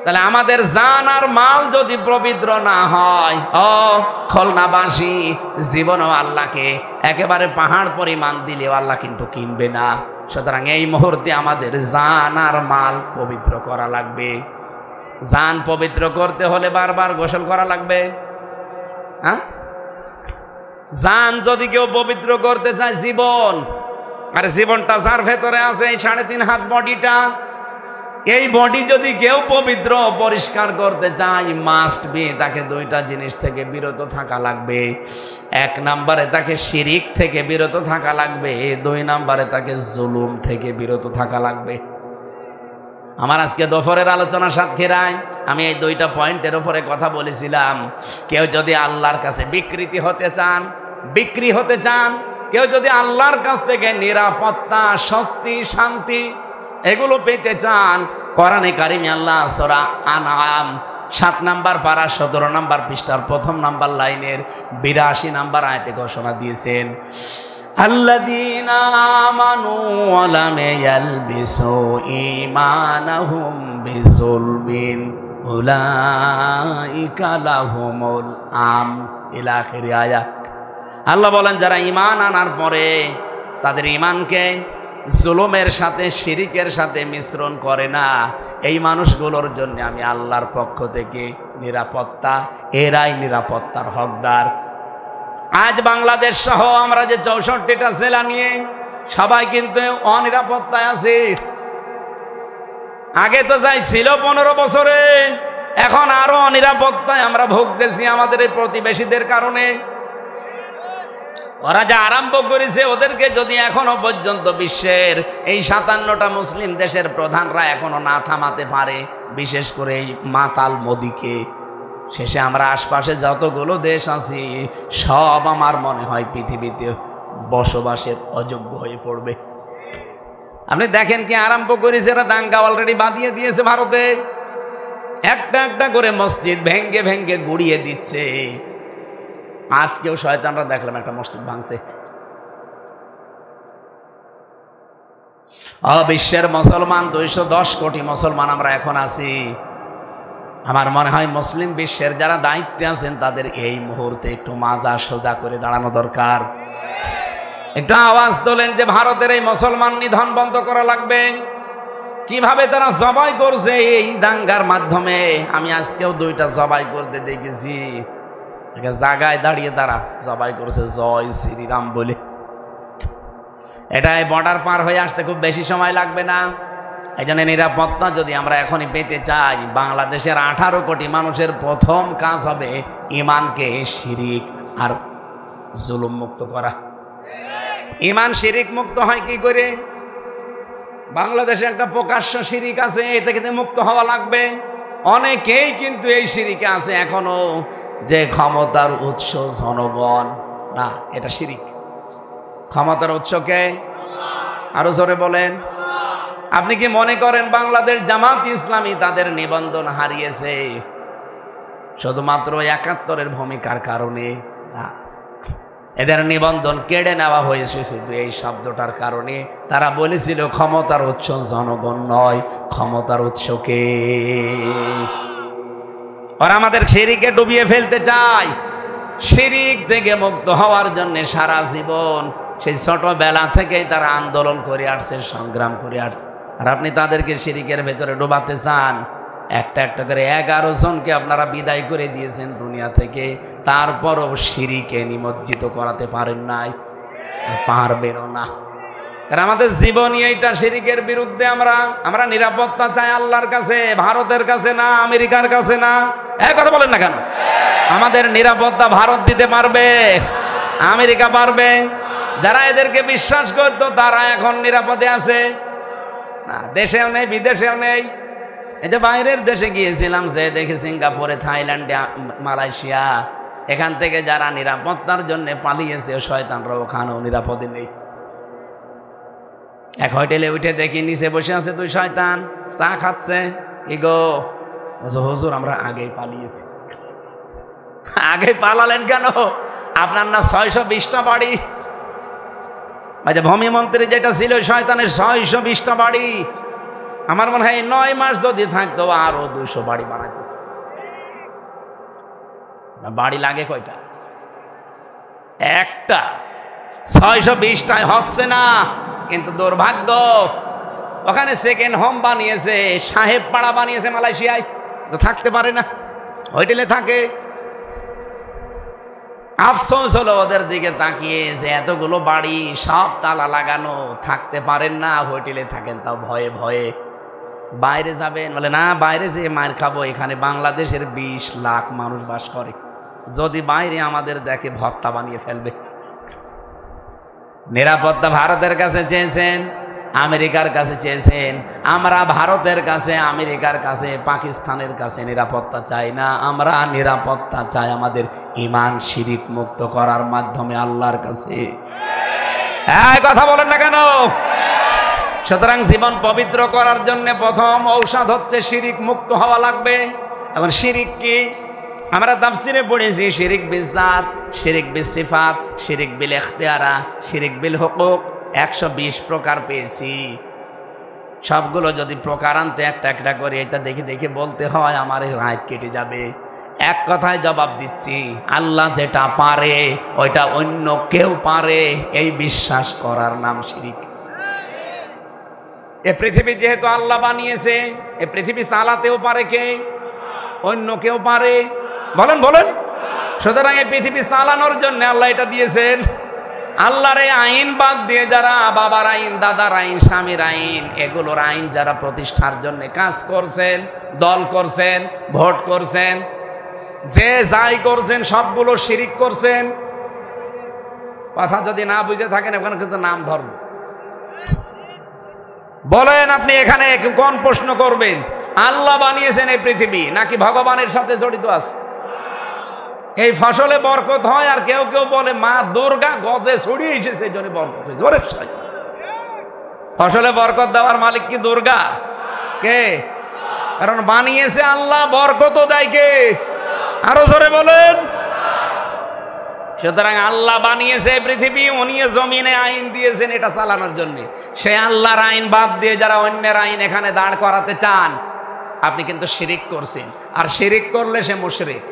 তাহলে আমাদের জান আর মাল যদি পবিত্র না হয়, খুলনাবাসী জীবনও আল্লাহকে একেবারে পাহাড় পরিমাণ দিলেও আল্লাহ কিন্তু কিনবে না। সুতরাং এই মুহূর্তে আমাদের জান আর মাল পবিত্র করা লাগবে। জান পবিত্র করতে হলে বারবার গোসল করা লাগবে। হ্যাঁ, জান যদি কেউ পবিত্র করতে চায়, জীবন, আর জীবনটা যার ভেতরে আছে এই 3.5 হাত বডিটা, এই বডি যদি কেউ পবিত্র পরিষ্কার করতে চায়, মাস্ট বি তাকে 2টা জিনিস থেকে বিরত থাকা লাগবে। 1 নম্বরে তাকে শিরিক থেকে বিরত থাকা লাগবে, 2 নম্বরে তাকে জুলুম থেকে বিরত থাকা লাগবে। আমার আজকে দুপুরের আলোচনা সাতক্ষীরায় আমি এই 2টা পয়েন্টের উপরে কথা বলেছিলাম। কেউ যদি আল্লাহর কাছে বিকৃতি হতে চান, বিক্রি হতে চান, কেউ যদি আল্লাহর কাছ থেকে নিরাপত্তা, স্বস্তি, শান্তি এগুলো পেতে চান, কোরআনে কারিমে আল্লাহ সূরা আনআম 7 নম্বর পারা 17 নম্বর পৃষ্ঠার 1ম নম্বর লাইনের 82 নম্বর আয়াতে ঘোষণা দিয়েছেন, আল্লাযীনা আমানু ওয়া লাম ইয়ালবিসু ঈমানাহুম বিযুলমিন উলাইকা লাহুমুল আমন, ইলা আখির আয়াত। আল্লাহ বলেন যারা ঈমান আনার পরে তাদের ঈমানকে জুলুমের সাথে, শিরিকের সাথে মিশ্রণ করে না, এই মানুষগুলোর জন্য আমি আল্লাহর পক্ষ থেকে নিরাপত্তা, এরাই নিরাপত্তার হকদার। আজ বাংলাদেশ সহ আমরা যে 64টা জেলা নিয়ে সবাই কিন্তু অনিরাপত্তায় আছে। আগে তো যাই ছিল 15 বছরে, এখন আরো অনিরাপত্তায় আমরা ভুগতেছি আমাদের এই প্রতিবেশীদের কারণে। ওরা যা আরম্ভ করেছে, ওদেরকে যদি এখনো পর্যন্ত বিশ্বের এই 57টা মুসলিম দেশের প্রধানরা এখনো না থামাতে পারে, বিশেষ করে এই মাতাল মোদিকে, শেষে আমরা আশপাশে যতগুলো দেশ আছি সব আমার মনে হয় পৃথিবীতে বসবাসের অযোগ্য হয়ে পড়বে। আপনি দেখেন কি আরম্ভ করেছে, এরা দাঙ্গা অলরেডি বাঁধিয়ে দিয়েছে ভারতে। একটা একটা করে মসজিদ ভেঙ্গে ভেঙ্গে গুড়িয়ে দিচ্ছে। আজকেও শয়তানরা দেখলাম একটা মসজিদ ভাঙছে। বিশ্বের মুসলমান 210 কোটি মুসলমান আমরা এখন আছি। আমার মনে হয় মুসলিম বিশ্বের যারা দায়িত্বে আছেন তাদের এই মুহূর্তে একটু মাজা সোজা করে দাঁড়ানো দরকার। একটু আওয়াজ তোলেন যে ভারতের এই মুসলমান নিধন বন্ধ করা লাগবে। কিভাবে তারা জবাই করছে এই দাঙ্গার মাধ্যমে। আমি আজকেও 2টা জবাই করতে দেখেছি, জায়গায় দাঁড়িয়ে তারা জবাই করছে জয় শ্রীরাম বলে। এটাই বর্ডার পার হয়ে আসতে খুব বেশি সময় লাগবে না। এই জন্য নিরাপত্তা যদি আমরা এখনই পেতে চাই, বাংলাদেশের 18 কোটি মানুষের প্রথম কাজ হবে ঈমানকে শিরিক আর জুলুম মুক্ত করা। ঈমান শিরিক মুক্ত হয় কি করে? বাংলাদেশে একটা প্রকাশ্য শিরিক আছে, এ থেকে মুক্ত হওয়া লাগবে। অনেকেই কিন্তু এই শিরিকে আছে এখনো, যে ক্ষমতার উৎস জনগণ না, এটা শিরিক। ক্ষমতার উৎসকে আরো জোরে বলেন। আপনি কি মনে করেন বাংলাদেশ জামাত ইসলামী তাদের নিবন্ধন হারিয়েছে শুধুমাত্র 71-এর ভূমিকার কারণে? না, এদের নিবন্ধন কেড়ে নেওয়া হয়েছে শুধু এই শব্দটার কারণে। তারা বলেছিল ক্ষমতার উৎস জনগণ নয়, ক্ষমতার উৎসকে। ওরা আমাদের শিরিকে ডুবিয়ে ফেলতে চায়। শিরিক থেকে মুক্ত হওয়ার জন্য সারা জীবন সেই ছোটবেলা থেকেই তারা আন্দোলন করে আসছে, সংগ্রাম করে আসছে। আর আপনি তাদেরকে শিরিকের ভেতরে ডোবাতে চান। একটা একটা করে 11 জনকে আপনারা বিদায় করে দিয়েছেন দুনিয়া থেকে, তারপরও শিরিকে নিমজ্জিত করাতে পারেন নাই, পারবেনও না। কারণ আমাদের জীবনই এইটা শিরিকের বিরুদ্ধে। আমরা নিরাপত্তা চাই আল্লাহর কাছে, ভারতের কাছে না, আমেরিকার কাছে না। কথা বলেন না কেন? আমাদের নিরাপত্তা ভারত দিতে পারবে, আমেরিকা পারবে। যারা এদেরকে বিশ্বাস করতো তারা এখন নিরাপদে আছে না, দেশেও নেই, বিদেশেও নেই। এই যে বাইরের দেশে গিয়েছিলাম, যে দেখি সিঙ্গাপুরে, থাইল্যান্ডে, মালয়েশিয়া, এখান থেকে যারা নিরাপত্তার জন্য পালিয়েছে শয়তানরা ওখানেও নিরাপদে নেই। এক হোটেলে উঠে দেখি নিচে বসে আছে 2 শয়তান, চা খাচ্ছে। ইগো হুজুর আমরা আগেই পালিয়েছি। আগে পালালেন কেন? আপনার না 620টা বাড়ি, ওই যে ভূমি মন্ত্রী যেটা ছিল শয়তানের 620টা বাড়ি। আমার মনে হয় 9 মাস যদি থাকতো আরো 200 বাড়ি বানাতো। বাড়ি লাগে কয়টা? একটা। 620টায় হচ্ছে না, কিন্তু দুর্ভাগ্য ওখানে সেকেন্ড হোম বানিয়েছে, সাহেব পাড়া বানিয়েছে মালয়েশিয়ায়, তো থাকতে পারে না, হোটেলে থাকে। আফসোস হলো ওদের দিকে তাকিয়ে যে এতগুলো বাড়ি সব তালা লাগানো, থাকতে পারেন না, হোটেলে থাকেন তাও ভয়ে ভয়ে। বাইরে যাবেন বলে না, বাইরে যেয়ে মার খাবো, এখানে বাংলাদেশের 20 লাখ মানুষ বাস করে, যদি বাইরে আমাদের দেখে ভর্তা বানিয়ে ফেলবে। নিরাপত্তা ভারতের কাছে চেয়েছেন, আমেরিকার কাছে চেয়েছেন, আমরা ভারতের কাছে, আমেরিকার কাছে, পাকিস্তানের কাছে নিরাপত্তা চাই না, আমরা নিরাপত্তা চাই আমাদের ঈমান শিরিক মুক্ত করার মাধ্যমে আল্লাহর কাছে। এই কথা বলেন না কেন? সুতরাং জীবন পবিত্র করার জন্য প্রথম ঔষধ হচ্ছে শিরিক মুক্ত হওয়া লাগবে। এখন শিরিক কি? আমরা তাফসিরে পড়েছি শিরিক বিল জাত, শিরিক বিল সিফাত, শিরিক বিল ইখতিয়ারা, শিরিক বিল হুকুক, 120 প্রকার পেয়েছি। সবগুলো যদি প্রকারান্তে একটা একটা করে এটা দেখে দেখে বলতে হয়, আমার রাত কেটে যাবে। এক কথায় জবাব দিচ্ছি, আল্লাহ যেটা পারে ওইটা অন্য কেউ পারে, এই বিশ্বাস করার নাম শিরিক। এ পৃথিবী যেহেতু আল্লাহ বানিয়েছে, এ পৃথিবী চালাতেও পারে কে? অন্য কেউ পারে? বলেন বলেন। সুতরাং এই পৃথিবী চালানোর জন্য আল্লাহ এটা দিয়েছেন। আল্লাহর এই আইন বাদ দিয়ে যারা বাবার আইন, দাদার আইন, স্বামীর আইন, এগুলোর আইন যারা প্রতিষ্ঠার জন্য কাজ করছেন, দল করছেন, ভোট করছেন, যে যাই করছেন সবগুলো শিরিক করছেন। কথা যদি না বুঝে থাকেন ওখানে কিন্তু নাম ধরব। বলেন আপনি এখানে কোন প্রশ্ন করবেন? আল্লাহ বানিয়েছেন এই পৃথিবী নাকি ভগবানের সাথে জড়িত আছে? এই ফসলে বরকত হয়, আর কেউ কেউ বলে মা দুর্গা গজে ছড়িয়ে এসেছে এই জন্য বরকত হয়েছে। ওরে ফসলে বরকত দেওয়ার মালিক কি দুর্গা? কে? কারণ বানিয়েছে আল্লাহ, বরকত দেয় কে? আরো জোরে বলেন। সুতরাং আল্লাহ বানিয়েছে পৃথিবী, উনি জমিনে আইন দিয়েছেন এটা চালানোর জন্য। সে আল্লাহর আইন বাদ দিয়ে যারা অন্যের আইন এখানে দাঁড় করাতে চান, আপনি কিন্তু শিরিক করছেন। আর শিরিক করলে সে মুশরিক।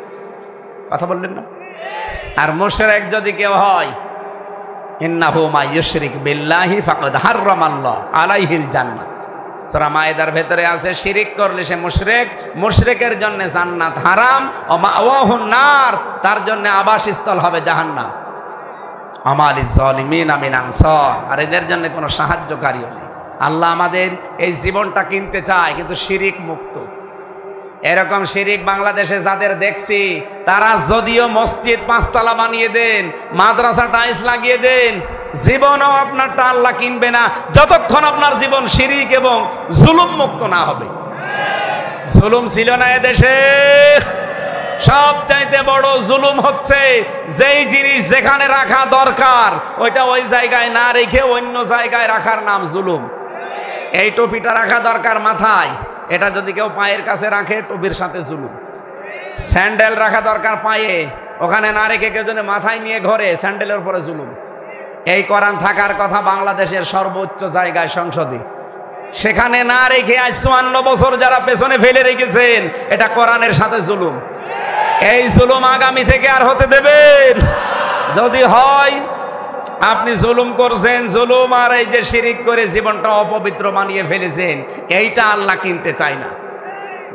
কথা বললেন না? আর মুশরিক যদি কেউ হয়, ইন্নাহু মা ইউশরিক বিল্লাহি ফাকাদ হারামাল্লাহু আলাইহিল জান্নাহ। সূরা মায়েদার ভেতরে আছে শিরিক করলে সে মুশরিক, মুশরিকের জন্য জান্নাত হারাম, ও মাওয়াহুন নার, তার জন্য আবাসস্থল হবে জাহান্নাম। আমালিজ জালিমিনা মিন আনসার, আর এদের জন্য কোনো সাহায্যকারীও নেই। আল্লাহ আমাদের এই জীবনটা কিনতে চায়, কিন্তু শিরিক মুক্ত। এরকম শিরিক বাংলাদেশে যাদের দেখছি, তারা যদিও মসজিদ 5 তলা বানিয়ে দেন, মাদ্রাসা টাইলস লাগিয়ে দেন, জীবনও আপনারটা আল্লাহ কিনবে না যতক্ষণ আপনার জীবন শিরিক এবং জুলুম মুক্ত না হবে। জুলুম ছিল না এদেশে? সবচাইতে বড় জুলুম হচ্ছে যেই জিনিস যেখানে রাখা দরকার ওইটা ওই জায়গায় না রেখে অন্য জায়গায় রাখার নাম জুলুম। এই টুপিটা রাখা দরকার মাথায়, এটা যদি কেউ পায়ের কাছে রাখে টুপির সাথে জুলুম। স্যান্ডেল রাখা দরকার পায়ে, ওখানে না রেখে কেউ যদি মাথায় নিয়ে ঘরে, স্যান্ডেলের উপরে জুলুম। এই কোরআন থাকার কথা বাংলাদেশের সর্বোচ্চ জায়গায় সংসদে, সেখানে না রেখে আজ 54 বছর যারা পেছনে ফেলে রেখেছেন, এটা কোরআনের সাথে জুলুম। এই জুলুম আগামী থেকে আর হতে দেবেন? যদি হয় আপনি জুলুম করছেন, জুলুম আর এই যে শিরিক করে জীবনটা অপবিত্র বানিয়ে ফেলেছেন, এইটা আল্লাহ কিনতে চায় না।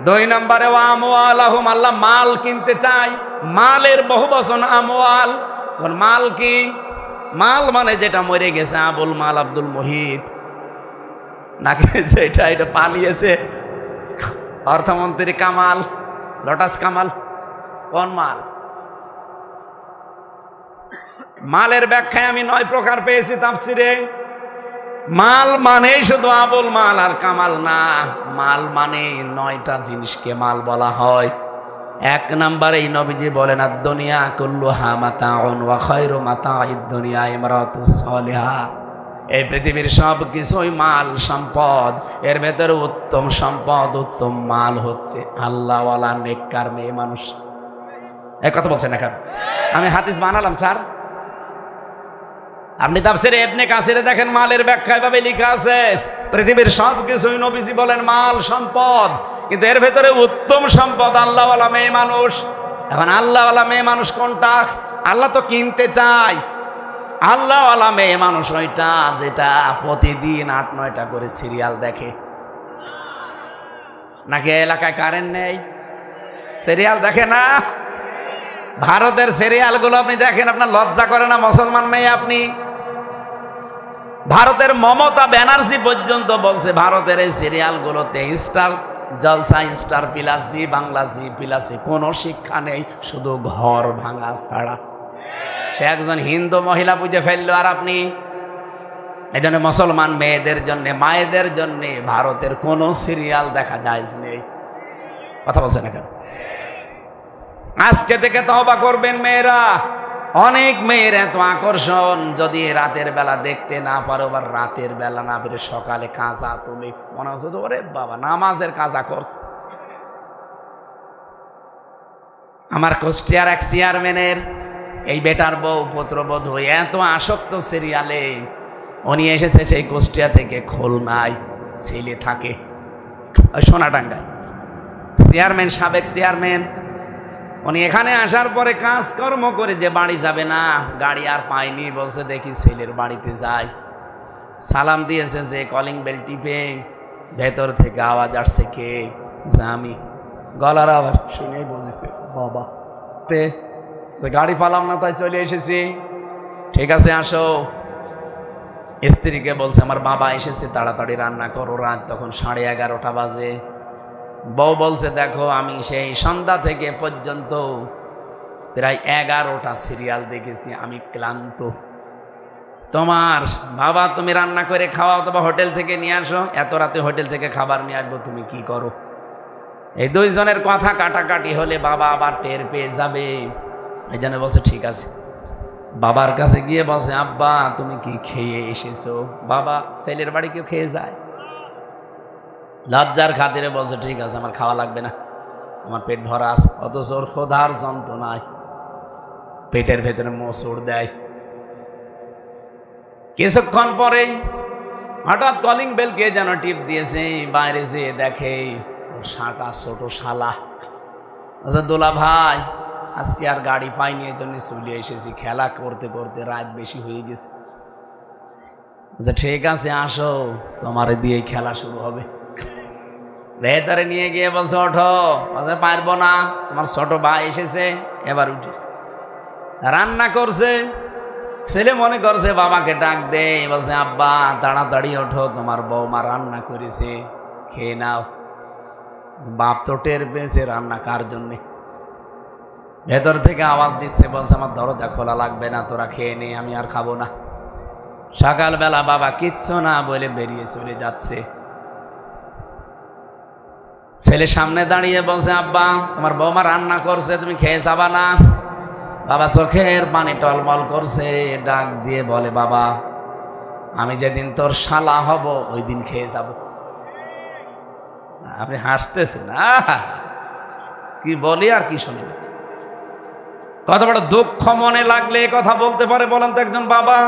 2 নম্বরে আমওয়ালাহুম, আল্লাহ মাল কিনতে চায়। মালের বহুবচন আমওয়াল। মাল কি? মাল মানে যেটা মরে গেছে, আবুল মাল, আব্দুল মুহিত, নাকি যেটা এটা পালিয়েছে, অর্থমন্ত্রী কামাল, লোটাস কামাল, কোন মাল? মালের ব্যাখ্যায় আমি 9 প্রকার পেয়েছি তাফসিরে। মাল মানে শুধু আবুল মাল আর কামাল না, মাল মানে 9টা জিনিসকে মাল বলা হয়। 1 নম্বরে নবীজি বলেন, আদ-দুনিয়া কুল্লুহা মাতাউন ওয়া খায়রু মাতাঈদ দুনিয়া ইমরাতুস সালিহা। এই পৃথিবীর সব কিছুই মাল সম্পদ, এর ভেতরে উত্তম সম্পদ, উত্তম মাল হচ্ছে আল্লাহওয়ালা নেককার মেয়ে মানুষ। এক কথা বলছেন না কেন? আমি হাদিস বানালাম স্যার। আপনি তাফসিরে ইবনে কাসিরে দেখেন, মালের ব্যাখ্যা এভাবে লেখা আছে, পৃথিবীর সব কিছুই নবীজি বলেন মাল সম্পদ, কিন্তু এর ভেতরে উত্তম সম্পদ আল্লাহওয়ালা মেয়ে মানুষ। এখন আল্লাহওয়ালা মেয়ে মানুষ কোনটা? আল্লাহ তো কিনতে চায়। আল্লাহওয়ালা মেয়ে মানুষ ওইটা যেটা প্রতিদিন ৮-৯টা করে সিরিয়াল দেখে। নাকি এলাকায় কারেন্ট নেই, সিরিয়াল দেখে না? ভারতের সিরিয়ালগুলো আপনি দেখেন, আপনার লজ্জা করে না? মুসলমান মেয়ে আপনি। ভারতের মমতা ব্যানার্জি পর্যন্ত বলছে ভারতের এই সিরিয়ালগুলোতে স্টার জলসা, স্টার প্লাস, জি বাংলা, জি প্লাসে কোনো শিক্ষা নেই, শুধু ঘর ভাঙা ছাড়া। সে একজন হিন্দু মহিলা বুঝে ফেললো, আর আপনি। এই জন্য মুসলমান মেয়েদের জন্য, মায়েদের জন্য ভারতের কোনো সিরিয়াল দেখা জায়েজ নেই। কথা বলছে না কেন? আজকে থেকে তওবা করবেন মেয়েরা। অনেক মেয়ের এত আকর্ষণ, যদি রাতের বেলা দেখতে না পারো, বা রাতের বেলা না পেরে সকালে কাজা তুমি মনে হচ্ছে তো ওরে বাবা নামাজের কাজা করছে। আমার কুষ্টিয়ার এক চেয়ারম্যানের এই বেটার বউ পুত্রবধূ এত আসক্ত সিরিয়ালে, উনি এসেছে সেই কুষ্টিয়া থেকে খুলনায়, ছেলে থাকে সোনাডাঙ্গায়, চেয়ারম্যান, সাবেক চেয়ারম্যান। উনি এখানে আসার পরে কাজকর্ম করে যে বাড়ি যাবে না, গাড়ি আর পায়নি, বলছে দেখি ছেলের বাড়িতে যাই। সালাম দিয়েছে, যে কলিং বেল টিপে ভেতর থেকে আওয়াজ আসছে, কে? আমি। গলার আওয়াজ শুনে বুঝেছে বাবা। তে গাড়ি পালাম না, তাই চলে এসেছি। ঠিক আছে আসো। স্ত্রীকে বলছে আমার বাবা এসেছে, তাড়াতাড়ি রান্না করো। রাত তখন 11:30 বাজে। বউ বলছে দেখো আমি সেই সন্ধ্যা থেকে পর্যন্ত প্রায় 11টা সিরিয়াল দেখেছি, আমি ক্লান্ত। তোমার বাবা তুমি রান্না করে খাওয়া অথবা হোটেল থেকে নিয়ে আসো। এত রাতে হোটেল থেকে খাবার নিয়ে আসবো, তুমি কি করো? এই দুইজনের কথা কাটাকাটি হলে বাবা আবার টের পেয়ে যাবে। এই জন্য বলছে ঠিক আছে। বাবার কাছে গিয়ে বলছে আব্বা তুমি কি খেয়ে এসেছো? বাবা ছেলের বাড়ি কেউ খেয়ে যায়? লজ্জার খাতিরে বলছে ঠিক আছে, আমার খাওয়া লাগবে না, আমার পেট ভরা আছে। অথচ ওর ক্ষুধার যন্ত্রণায় পেটের ভেতরে মোচড় দেয়। কিছুক্ষণ পরে হঠাৎ কলিং বেল কে যেন টিপ দিয়েছে। বাইরে যেয়ে দেখে ওর সাটা ছোট শালা। আচ্ছা দোলা ভাই আজকে আর গাড়ি পাইনি, এই জন্য চলে এসেছি, খেলা করতে করতে রাত বেশি হয়ে গেছে। আচ্ছা ঠিক আছে আসো, তোমার দিয়ে খেলা শুরু হবে। ভেতরে নিয়ে গিয়ে বলছে ওঠো। বলছে পারবো না, তোমার ছোট ভাই এসেছে, এবার উঠিস। রান্না করছে, ছেলে মনে করছে বাবাকে ডাক দে। বলছে আব্বা তাড়াতাড়ি ওঠো, তোমার বৌমা রান্না করেছে, খেয়ে নাও। বাপ তো টের পেয়েছে রান্না কার জন্যে। ভেতর থেকে আওয়াজ দিচ্ছে, বলছে আমার দরজা খোলা লাগবে না, তোরা খেয়ে নে, আমি আর খাবো না। সকালবেলা বাবা কিচ্ছু না বলে বেরিয়ে চলে যাচ্ছে। ছেলে সামনে দাঁড়িয়ে বলছে আব্বা তোমার বৌমা রান্না করছে, তুমি খেয়ে যাবা না? বাবা চোখের পানি টলমল করছে, ডাক দিয়ে বলে বাবা আমি যেদিন তোর শালা হব ওই দিন খেয়ে যাব। আপনি হাসতেছেন, কি বলি আর কি শুনি। কত বড় দুঃখ মনে লাগলে কথা বলতে পারে বলেন তো একজন বাবা,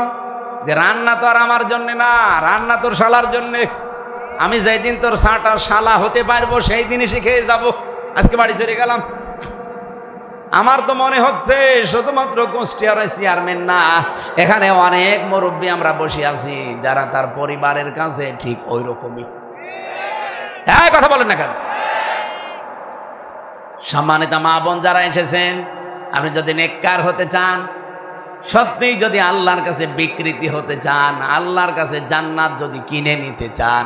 যে রান্না তো আর আমার জন্য না, রান্না তোর শালার জন্যে। আমি যেদিন তোর সাঁটার শালা হতে পারবো সেই দিনই শিখে যাব। আজকে বাড়ি চলে গেলাম। আমার তো মনে হচ্ছে শুধুমাত্র কুষ্টিয়ার চেয়ারম্যান না, এখানে অনেক মুরব্বী আমরা বসে আছি যারা তার পরিবারের কাছে ঠিক ওই রকমই। হ্যাঁ কথা বলেন না কেন? সম্মানিত মা বোন যারা এসেছেন, আপনি যদি নেককার হতে চান, সত্যিই যদি আল্লাহর কাছে বিকৃতি হতে চান, আল্লাহর কাছে জান্নাত যদি কিনে নিতে চান,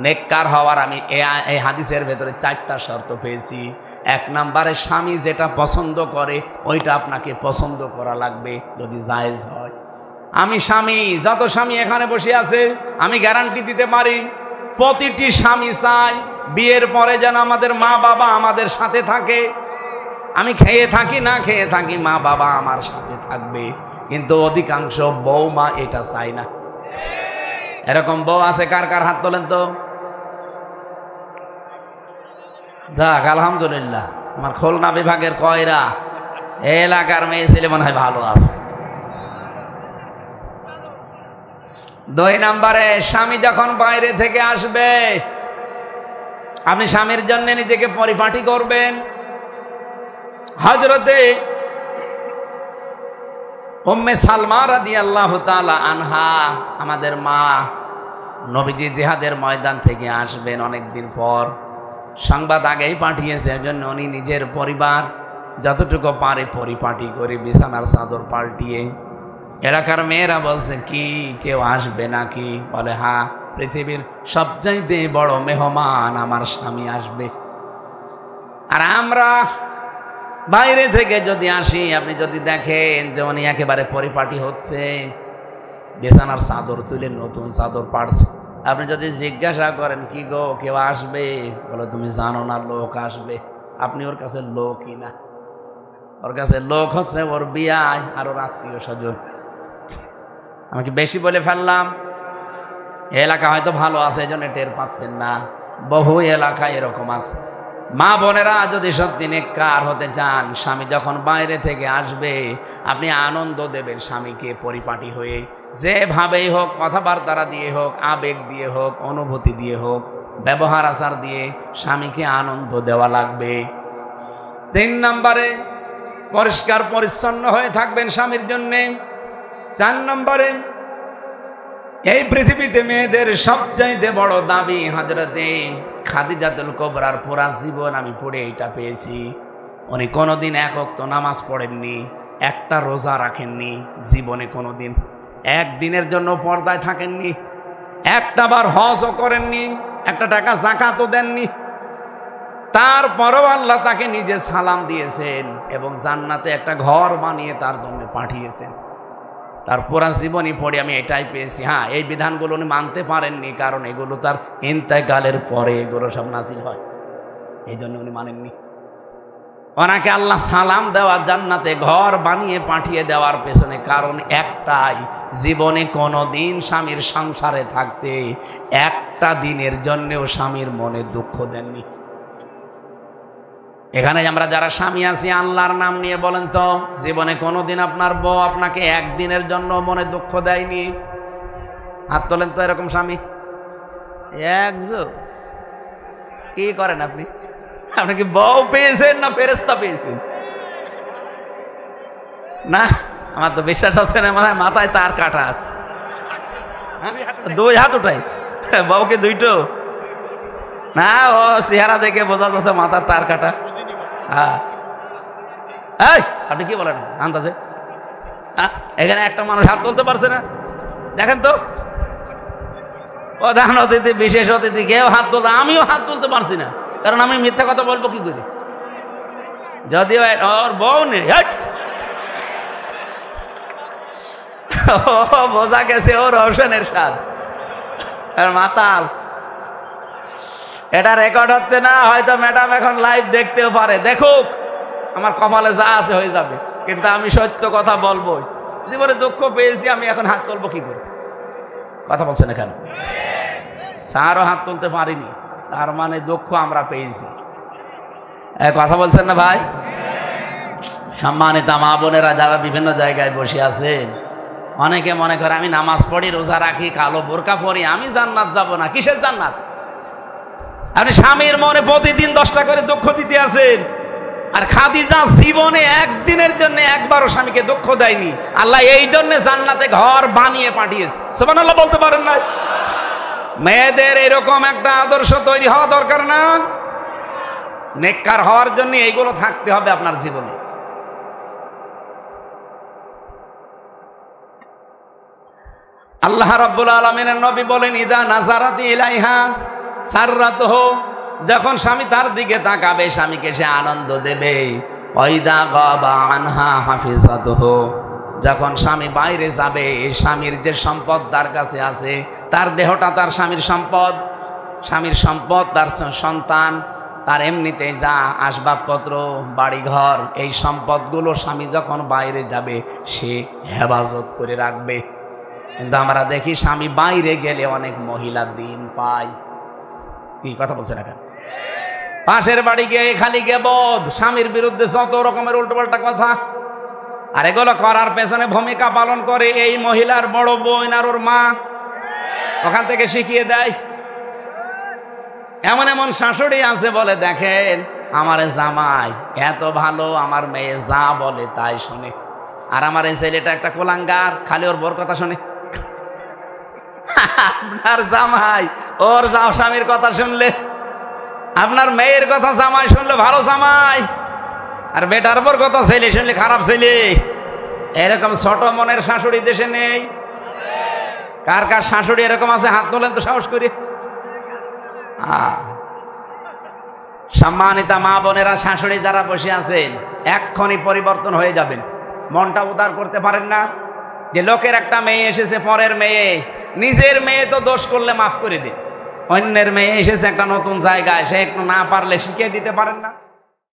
নেককার হওয়ার আমি এই হাদিসের ভেতরে 4টা শর্ত পেয়েছি। 1 নম্বরে স্বামী যেটা পছন্দ করে ওইটা আপনাকে পছন্দ করা লাগবে, যদি জায়েজ হয়। আমি স্বামী, যত স্বামী এখানে বসে আছে আমি গ্যারান্টি দিতে পারি, প্রতিটি স্বামী চায় বিয়ের পরে যেন আমাদের মা বাবা আমাদের সাথে থাকে। আমি খেয়ে থাকি না খেয়ে থাকি, মা বাবা আমার সাথে থাকবে। কিন্তু অধিকাংশ বৌমা এটা চায় না। এরকম বউ আছে কার কার? হাত তোলেন তো। যাক আলহামদুলিল্লাহ। আমার খুলনা বিভাগের কয়রা এলাকার মেয়ে ছেলে মনে হয় ভালো আছে। 2 নম্বরে, স্বামী যখন বাইরে থেকে আসবে আপনি স্বামীর জন্য নিজেকে পরিপাটি করবেন। হযরতে উম্মে সালমা রাদিয়াল্লাহু তাআলা আনহা, আমাদের মা, নবীজি জিহাদের ময়দান থেকে আসবেন অনেকদিন পর, সংবাদ আগেই পাঠিয়েছে, এজন্য উনি নিজের পরিবার যতটুকু পারে পরিপাটি করে বিছানার চাদর পাল্টিয়ে। এলাকার মেয়েরা বলছে, কি কেউ আসবে নাকি? বলে, হ্যাঁ, পৃথিবীর সবচাইতে বড় মেহমান আমার স্বামী আসবে। আর আমরা বাইরে থেকে যদি আসি, আপনি যদি দেখেন যে উনি একেবারে পরিপাটি হচ্ছে, বিছানার চাদর তুলে নতুন চাদর পাড়ছে, আপনি যদি জিজ্ঞাসা করেন, কি গো কেউ আসবে? বলে, তুমি জানো না লোক আসবে। আপনি ওর কাছে লোকই না, ওর কাছে লোক হচ্ছে ওর বিয়ায় আর ওর আত্মীয় স্বজন। আমি কি বেশি বলে ফেললাম? এলাকা হয়তো ভালো আছে, এই জন্য টের পাচ্ছেন না, বহু এলাকায় এরকম আছে। মা বোনেরা, যদি সত্যি নেককার হতে চান, স্বামী যখন বাইরে থেকে আসবে আপনি আনন্দ দেবেন স্বামীকে পরিপাটি হয়ে, যেভাবেই হোক, কথাবার্তা দিয়ে হোক, আবেগ দিয়ে হোক, অনুভূতি দিয়ে হোক, ব্যবহার আচার দিয়ে স্বামীকে আনন্দ দেওয়া লাগবে। 3 নম্বরে, পরিষ্কার পরিচ্ছন্ন হয়ে থাকবেন স্বামীর জন্যে। 4 নম্বরে, এই পৃথিবীতে মেয়েদের সবচাইতে বড় দাবি, হযরতে খাদিজাতুল কুবরার পুরা জীবন আমি পড়ে এটা পেয়েছি, উনি কোনোদিন 1 ওয়াক্ত নামাজ পড়েননি, একটা রোজা রাখেননি, জীবনে কোনোদিন একদিনের জন্য পর্দায় থাকেননি, একটা বার হজও করেননি, একটা টাকা যাকাতও দেননি। তারপরও আল্লাহ তাকে নিজে সালাম দিয়েছেন এবং জান্নাতে একটা ঘর বানিয়ে তার জন্য পাঠিয়েছেন। তার পুরা জীবনই পড়ে আমি এটাই পেয়েছি। হ্যাঁ, এই বিধানগুলো উনি মানতে পারেননি, কারণ এগুলো তার ইন্তেকালের পরে এগুলো সব নাজিল হয়, এই জন্য উনি মানেননি। ওনাকে আল্লাহ সালাম দেওয়া, জান্নাতে ঘর বানিয়ে পাঠিয়ে দেওয়ার পেছনে কারণ একটাই, জীবনে কোনো দিন স্বামীর সংসারে থাকতে একটা দিনের জন্যেও স্বামীর মনে দুঃখ দেননি। এখানে আমরা যারা স্বামী আছি, আল্লাহর নাম নিয়ে বলেন তো, জীবনে কোনোদিন আপনার বউ আপনাকে একদিনের জন্য মনে দুঃখ দেয়নি? হাত তোলেন তো এরকম স্বামী। একজন কি করেন আপনি? আপনি কি বউ পেয়েছেন না ফেরেশতা পেয়েছেন? না, আমার তো বিশ্বাস হচ্ছে না, মানে মাথায় তার কাটা আছে। 2 হাত উঠাইছে, বউকে 2টো না, ও চেহারা দেখে বোঝা যাচ্ছে মাথার তার কাটা। হ্যাঁ, এই আপনি কি বলেন আন্দাজে? এখানে একটা মানুষ হাত তুলতে পারছে না? দেখেন তো, প্রধান অতিথি, বিশেষ অতিথি, কেউ হাত তুলতে, আমিও হাত তুলতে পারছি না, কারণ আমি মিথ্যা কথা বলবো কি করে? যদিও ওর বউ নেই, বোঝা গেছে ওর রওশনের স্বাদ আর মাতাল। এটা রেকর্ড হচ্ছে না, হয়তো ম্যাডাম এখন লাইভ দেখতেও পারে, দেখুক, আমার কপালে যা আছে হয়ে যাবে, কিন্তু আমি সত্য কথা বলবো। জীবনে দুঃখ পেয়েছি, আমি এখন হাত তুলবো কি করে? কথা বলছেন এখানে, স্যারও হাত তুলতে পারিনি, তার মানে দুঃখ আমরা পেয়েছি। কথা বলছেন না ভাই? সম্মানিত মা বোনেরা যারা বিভিন্ন জায়গায় বসে আছেন, অনেকে মনে করে আমি নামাজ পড়ি, রোজা রাখি, কালো বোরকা পরি, আমি জান্নাত যাব না। কিসের জান্নাত? আপনি স্বামীর মনে প্রতিদিন 10টা করে দুঃখ দিতে আছেন। আর খাদিজা জীবনে একদিনের জন্য একবারও স্বামীকে দুঃখ দেয়নি, আল্লাহ এই জন্য জান্নাতে ঘর বানিয়ে পাঠিয়েছে। সুবহানাল্লাহ বলতে পারেন না? মেয়েদের এরকম একটা আদর্শ তৈরি হওয়া দরকার না? নেককার হওয়ার জন্য এইগুলো থাকতে হবে আপনার জীবনে। আল্লাহ রাব্বুল আলামিনের নবী বলেন, ইদা নাজারাতি ইলাইহা সাররাতহু, যখন স্বামী তার দিকে তাকাবে স্বামীকে সে আনন্দ দেবে। ওয়াইদা গাবা আনহা হাফিজাতুহু, যখন স্বামী বাইরে যাবে স্বামীর যে সম্পদ তার কাছে আছে, তার দেহটা তার স্বামীর সম্পদ, স্বামীর সম্পদ তার সন্তান, তার এমনিতেই যা আসবাবপত্র, বাড়িঘর, এই সম্পদগুলো স্বামী যখন বাইরে যাবে সে হেফাজত করে রাখবে। কিন্তু আমরা দেখি স্বামী বাইরে গেলে অনেক মহিলা দিন পায়। কি কথা বলছে না? পাশের বাড়ি গিয়ে খালি গেবদ, স্বামীর বিরুদ্ধে যত রকমের উল্টোপাল্টা কথা। আর এগুলো করার পেছনে ভূমিকা পালন করে এই মহিলার বড় বোন আর ওর মা, ওখান থেকে শিখিয়ে দেয়। এমন এমন শাশুড়ি আছে বলে, দেখেন আমার জামাই এত ভালো, আমার মেয়ে যা বলে তাই শুনে, আর আমার এই ছেলেটা একটা কোলাঙ্গার, খালি ওর বোর কথা শুনে। আপনার জামাই ওর স্বামীর কথা শুনলে, আপনার মেয়ের কথা জামাই শুনলে ভালো জামাই, আর বেটার বোর কথা ছেলে শুনলে খারাপ ছেলে। এরকম ছোট মনের শাশুড়ি দেশে নেই। কার কার শাশুড়ি এরকম আছে হাত তোলেন তো সাহস করে। সম্মানিতা মা বোনেরা, শাশুড়ি যারা বসে আছেন, এক্ষুনি পরিবর্তন হয়ে যাবেন। মনটা উদার করতে পারেন না যে লোকের একটা মেয়ে এসেছে, পরের মেয়ে, নিজের মেয়ে তো দোষ করলে মাফ করে দিন, অন্যের মেয়ে এসেছে একটা নতুন জায়গায়, সে একটু না পারলে শিখিয়ে দিতে পারেন না।